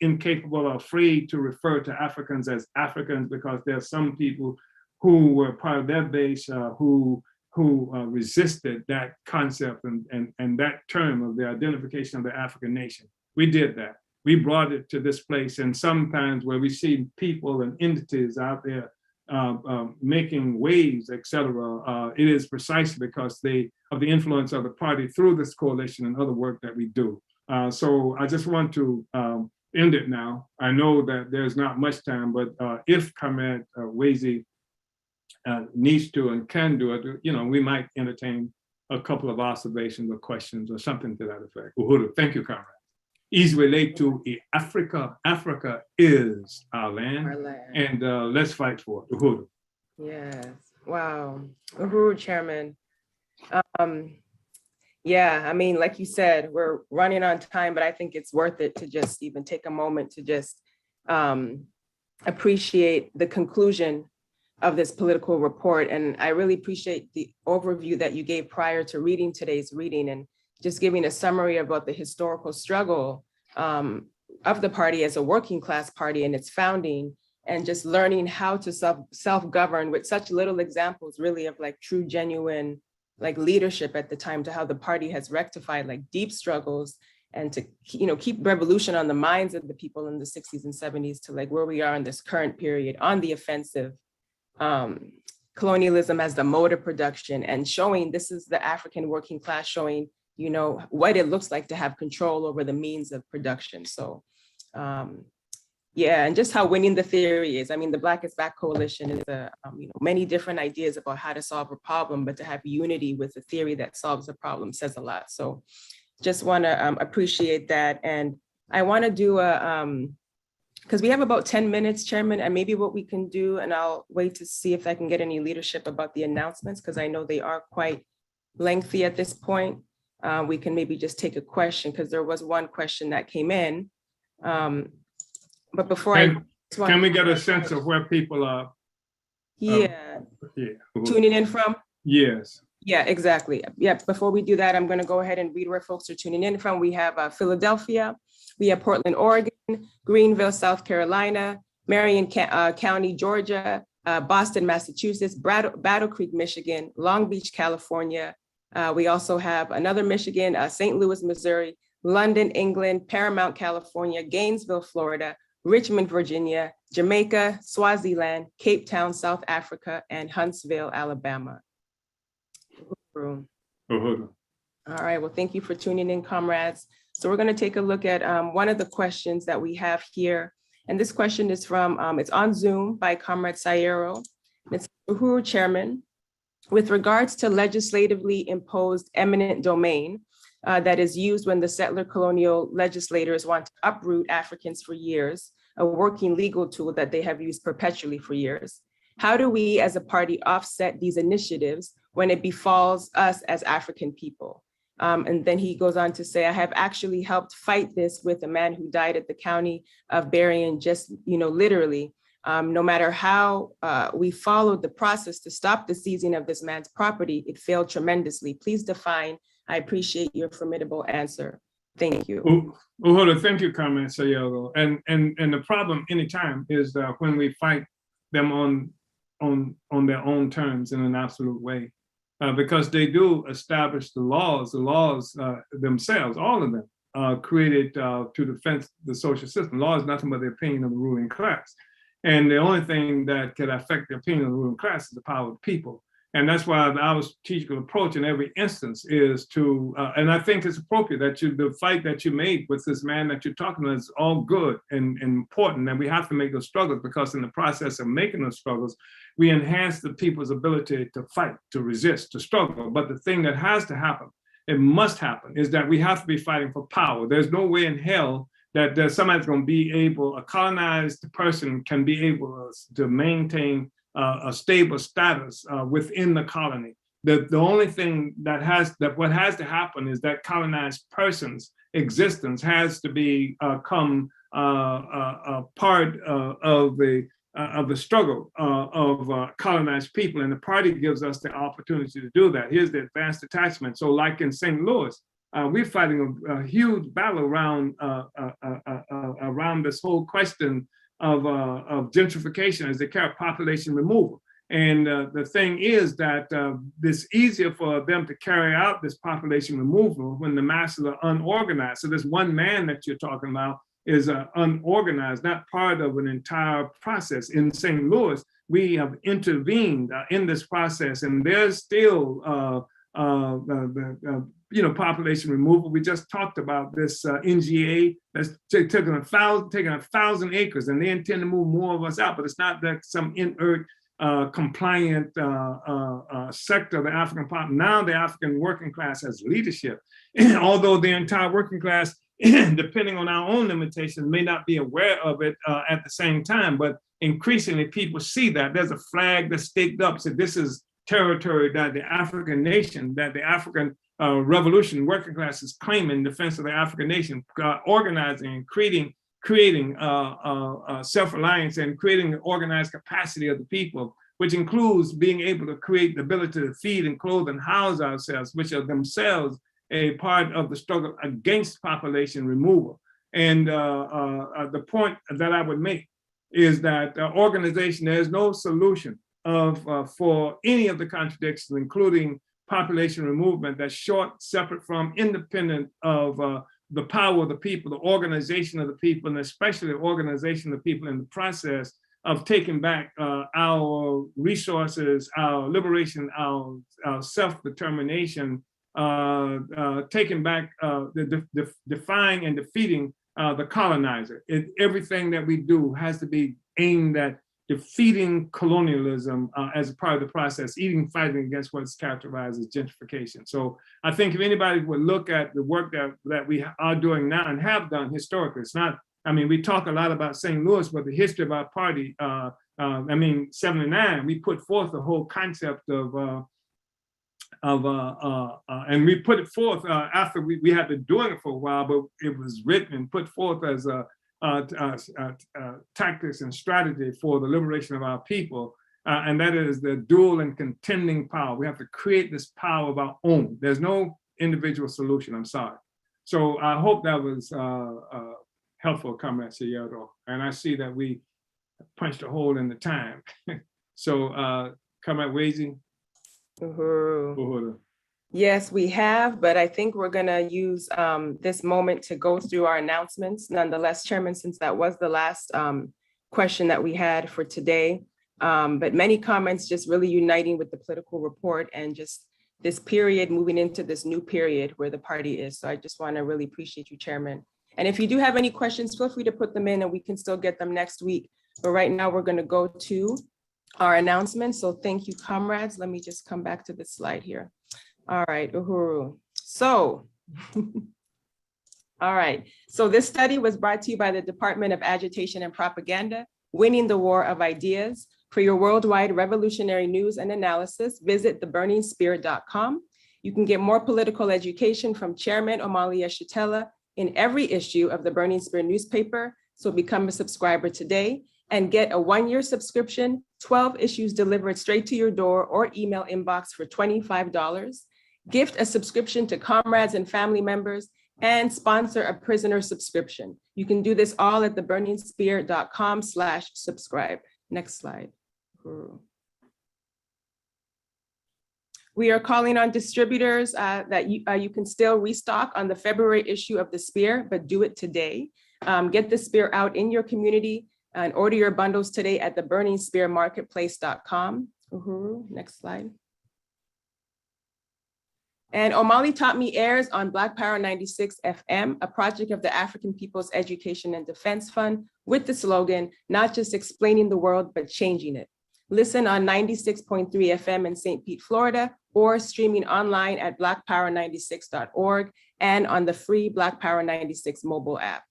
incapable or afraid to refer to Africans as Africans, because there are some people who were part of their base who resisted that concept and that term of the identification of the African nation. We did that. We brought it to this place, and sometimes where we see people and entities out there making waves, et cetera, it is precisely because of the influence of the party through this coalition and other work that we do. So I just want to end it now. I know that there's not much time, but if Comrade Wazy needs to and can do it, we might entertain a couple of observations or questions or something to that effect. Uhuru, thank you, Comrade. Easy relate to Africa. Africa is our land. And let's fight for it. Uhuru. Yes. Wow. Uhuru, Chairman. Yeah, I mean, like you said, we're running on time, but I think it's worth it to just even take a moment to just appreciate the conclusion of this political report. And I really appreciate the overview that you gave prior to reading today's reading, and just giving a summary about the historical struggle of the party as a working class party and its founding, and just learning how to self-govern with such little examples really of like true, genuine like leadership at the time, to how the party has rectified like deep struggles and to, keep revolution on the minds of the people in the 60s and 70s to like where we are in this current period on the offensive, colonialism as the mode of production, and showing this is the African working class showing, what it looks like to have control over the means of production. So yeah, and just how winning the theory is. I mean, the Black is Back Coalition is many different ideas about how to solve a problem, but to have unity with a theory that solves a problem says a lot. So just want to appreciate that. And I want to do because we have about 10 minutes, Chairman, and maybe what we can do, and I'll wait to see if I can get any leadership about the announcements, because I know they are quite lengthy at this point. We can maybe just take a question, because there was one question that came in. But before can we get a sense of where people are? Tuning in from? Yes. Yeah, exactly. Yeah, before we do that, I'm going to go ahead and read where folks are tuning in from. We have Philadelphia, we have Portland, Oregon, Greenville, South Carolina, Marion County, Georgia, Boston, Massachusetts, Battle Creek, Michigan, Long Beach, California. We also have another Michigan, St. Louis, Missouri, London, England, Paramount, California, Gainesville, Florida, Richmond, Virginia, Jamaica, Swaziland, Cape Town, South Africa, and Huntsville, Alabama. All right, well, thank you for tuning in, comrades. So we're going to take a look at one of the questions that we have here. And this question is from, it's on Zoom by Comrade Sayero. It's Uhuru Chairman. With regards to legislatively imposed eminent domain that is used when the settler colonial legislators want to uproot Africans for years, a working legal tool that they have used perpetually for years, how do we as a party offset these initiatives when it befalls us as African people? And then he goes on to say, I have actually helped fight this with a man who died at the county of Berrien, just, literally. No matter how we followed the process to stop the seizing of this man's property, it failed tremendously. Please define. I appreciate your formidable answer. Thank you. Uhuru, thank you, Comrade Sayero. And the problem anytime is when we fight them on their own terms in an absolute way. Because they do establish the laws themselves, all of them, created to defend the social system. Law is nothing but the opinion of the ruling class. And the only thing that can affect the opinion of the ruling class is the power of the people. And that's why our strategic approach in every instance is to, and I think it's appropriate that the fight that you made with this man that you're talking about is all good and important. And we have to make those struggles, because in the process of making those struggles, we enhance the people's ability to fight, to resist, to struggle. But the thing that has to happen, it must happen, is that we have to be fighting for power. There's no way in hell that somebody's going to be able, a colonized person can be able to maintain a stable status within the colony. The only thing what has to happen is that colonized person's existence has to become a part of the struggle of colonized people, and the party gives us the opportunity to do that. Here's the advanced detachment. So like in St. Louis, we're fighting a huge battle around this whole question of gentrification as they carry population removal. And the thing is that it's easier for them to carry out this population removal when the masses are unorganized. So this one man that you're talking about is unorganized, not part of an entire process. In St. Louis, we have intervened in this process, and there's still population removal. We just talked about this NGA that's taking 1,000 acres, and they intend to move more of us out, but it's not that some inert compliant sector of the African population. Now the African working class has leadership, although the entire working class, depending on our own limitations, may not be aware of it at the same time, but increasingly people see that there's a flag that's staked up. So this is territory that the African nation, that the African revolution working class is claiming in defense of the African nation, organizing and creating self-reliance and creating the organized capacity of the people, which includes being able to create the ability to feed and clothe and house ourselves, which are themselves a part of the struggle against population removal. And the point that I would make is that organization, there's no solution for any of the contradictions, including population removal, that's short, separate from, independent of the power of the people, the organization of the people, and especially the organization of the people in the process of taking back our resources, our liberation, our self-determination, taking back, defying and defeating the colonizer. Everything that we do has to be aimed at defeating colonialism as a part of the process, fighting against what's characterized as gentrification. So I think if anybody would look at the work that we are doing now and have done historically, it's not, I mean, we talk a lot about St. Louis, but the history of our party, 79, we put forth the whole concept of and we put it forth after we had been doing it for a while, but it was written and put forth as tactics and strategy for the liberation of our people. And that is the dual and contending power. We have to create this power of our own. There's no individual solution, I'm sorry. So I hope that was helpful, Comrade Sierra. And I see that we punched a hole in the time. So Comrade Wazy. Uhuru. Yes, we have, but I think we're gonna use this moment to go through our announcements. Nonetheless, Chairman, since that was the last question that we had for today, but many comments just really uniting with the political report and just this period moving into this new period where the party is. So I just wanna really appreciate you, Chairman. And if you do have any questions, feel free to put them in and we can still get them next week. But right now we're gonna go to our announcements. So thank you, comrades. Let me just come back to this slide here. All right, Uhuru. So, all right. So this study was brought to you by the Department of Agitation and Propaganda, Winning the War of Ideas. For your worldwide revolutionary news and analysis, visit theburningspear.com. You can get more political education from Chairman Omali Yeshitela in every issue of the Burning Spear newspaper. So become a subscriber today and get a 1-year subscription, 12 issues delivered straight to your door or email inbox for $25. Gift a subscription to comrades and family members and sponsor a prisoner subscription. You can do this all at theburningspear.com/subscribe. Next slide. We are calling on distributors that you can still restock on the February issue of the Spear, but do it today. Get the Spear out in your community and order your bundles today at theburningspearmarketplace.com. Next slide. And Omali Taught Me airs on Black Power 96 FM, a project of the African People's Education and Defense Fund with the slogan, not just explaining the world, but changing it. Listen on 96.3 FM in St. Pete, Florida, or streaming online at blackpower96.org and on the free Black Power 96 mobile app.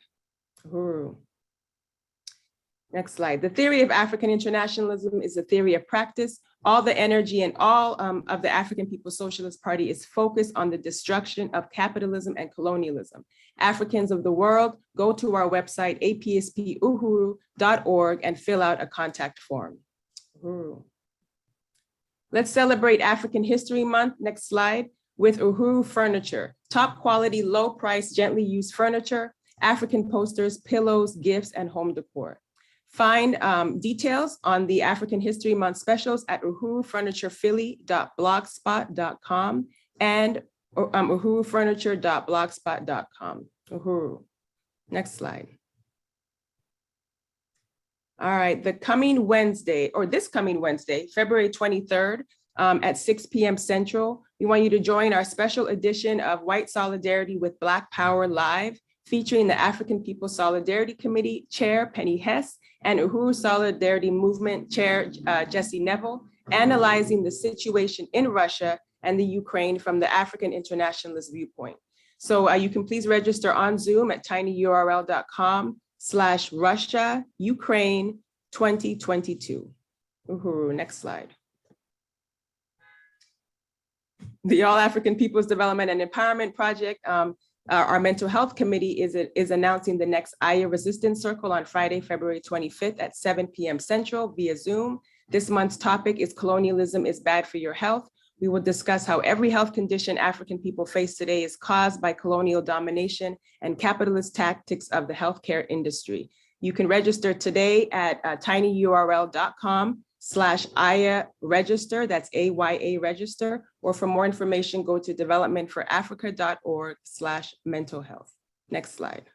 Next slide. The theory of African internationalism is a theory of practice. All the energy and all of the African People's Socialist Party is focused on the destruction of capitalism and colonialism. Africans of the world, go to our website, apspuhuru.org, and fill out a contact form. Let's celebrate African History Month, next slide, with Uhuru Furniture. Top quality, low price, gently used furniture, African posters, pillows, gifts, and home decor. Find details on the African History Month specials at uhurufurniturephilly.blogspot.com and uhurufurniture.blogspot.com. Uhuru. Next slide. All right, this coming Wednesday, February 23rd at 6 p.m. Central, we want you to join our special edition of White Solidarity with Black Power Live, featuring the African People's Solidarity Committee Chair Penny Hess and Uhuru Solidarity Movement Chair Jesse Neville, analyzing the situation in Russia and the Ukraine from the African internationalist viewpoint. So you can please register on Zoom at tinyurl.com/Russia Ukraine 2022. Uhuru, next slide. The All African People's Development and Empowerment Project, our mental health committee is announcing the next Aya Resistance Circle on Friday, February 25th at 7 p.m. Central via Zoom. This month's topic is Colonialism is Bad for Your Health. We will discuss how every health condition African people face today is caused by colonial domination and capitalist tactics of the healthcare industry. You can register today at tinyurl.com/Aya register, that's AYA register, or for more information, go to developmentforafrica.org/mental health. Next slide.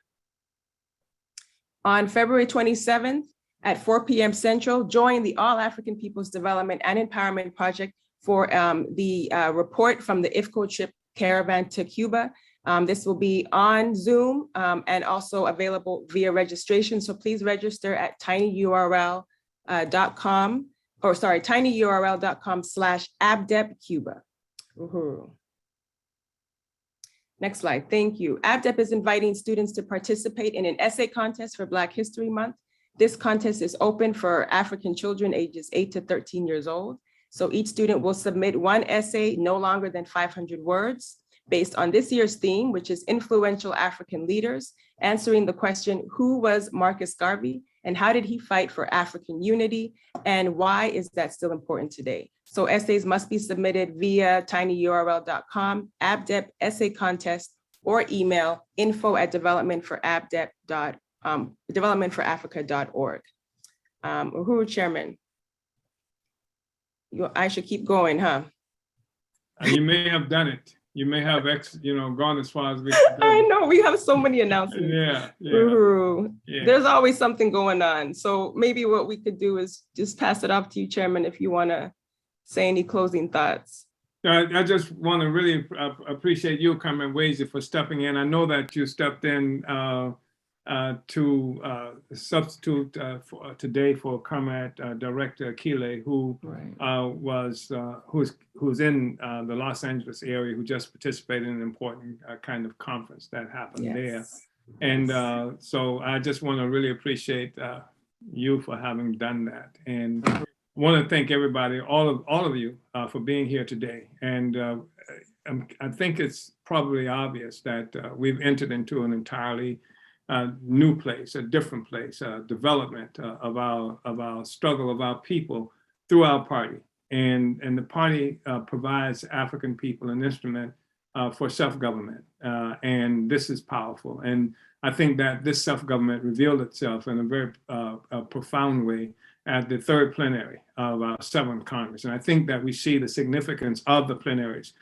On February 27th at 4 p.m. Central, join the All African Peoples Development and Empowerment Project for the report from the IFCO trip caravan to Cuba. This will be on Zoom and also available via registration. So please register at tinyurl.com/APDEP Cuba. Next slide, thank you. APDEP is inviting students to participate in an essay contest for Black History Month. This contest is open for African children ages 8 to 13 years old. So each student will submit one essay no longer than 500 words based on this year's theme, which is influential African leaders, answering the question, who was Marcus Garvey and how did he fight for African unity? And why is that still important today? So essays must be submitted via tinyurl.com, APDEP essay contest, or email info@developmentforafrica.org. Uhuru Chairman, I should keep going, huh? You may have done it. You may have gone as far as we can go. I know, we have so many announcements. Yeah. There's always something going on. So maybe what we could do is just pass it off to you, Chairman, if you want to say any closing thoughts. I just want to really appreciate you, Carmen Wazy, for stepping in. I know that you stepped in to substitute today for Comrade Director Akile, who who's in the Los Angeles area, who just participated in an important kind of conference that happened there. And so I just want to really appreciate you for having done that. And I want to thank everybody, all of you, for being here today. And I think it's probably obvious that we've entered into an entirely new place, a different place, development of our struggle of our people through our party. And the party provides African people an instrument for self-government. And this is powerful. And I think that this self-government revealed itself in a very profound way at the third plenary of our 7th Congress. And I think that we see the significance of the plenaries,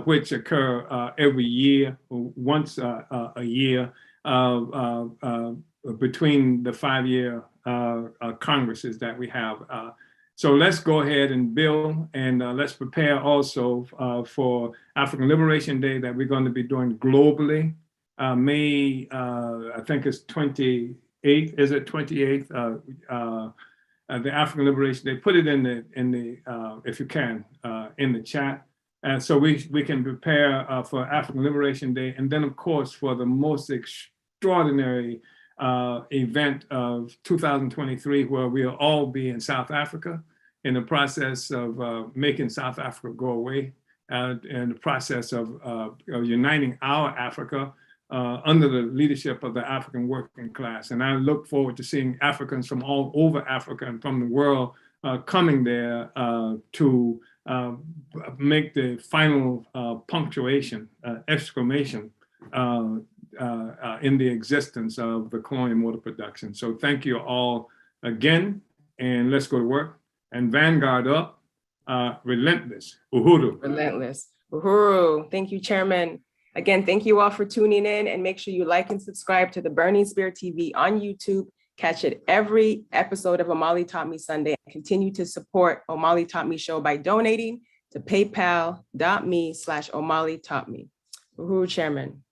which occur every year, once a year, between the 5-year Congresses that we have. So let's go ahead and build, and let's prepare also for African Liberation Day that we're going to be doing globally. May, I think it's 28th, is it 28th? The African Liberation Day, put it in the if you can, in the chat. And so we can prepare for African Liberation Day, and then of course for the most extraordinary event of 2023, where we'll all be in South Africa in the process of making South Africa go away, and the process of uniting our Africa under the leadership of the African working class. And I look forward to seeing Africans from all over Africa and from the world coming there to make the final punctuation, exclamation in the existence of the colonial mode of production. So thank you all again, and let's go to work. And Vanguard up, Relentless, Uhuru. Relentless, Uhuru. Thank you, Chairman. Again, thank you all for tuning in, and make sure you like and subscribe to the Burning Spear TV on YouTube. Catch it every episode of Omali Taught Me Sunday, and continue to support Omali Taught Me Show by donating to paypal.me/Omali Taught Me. Uhuru, Chairman.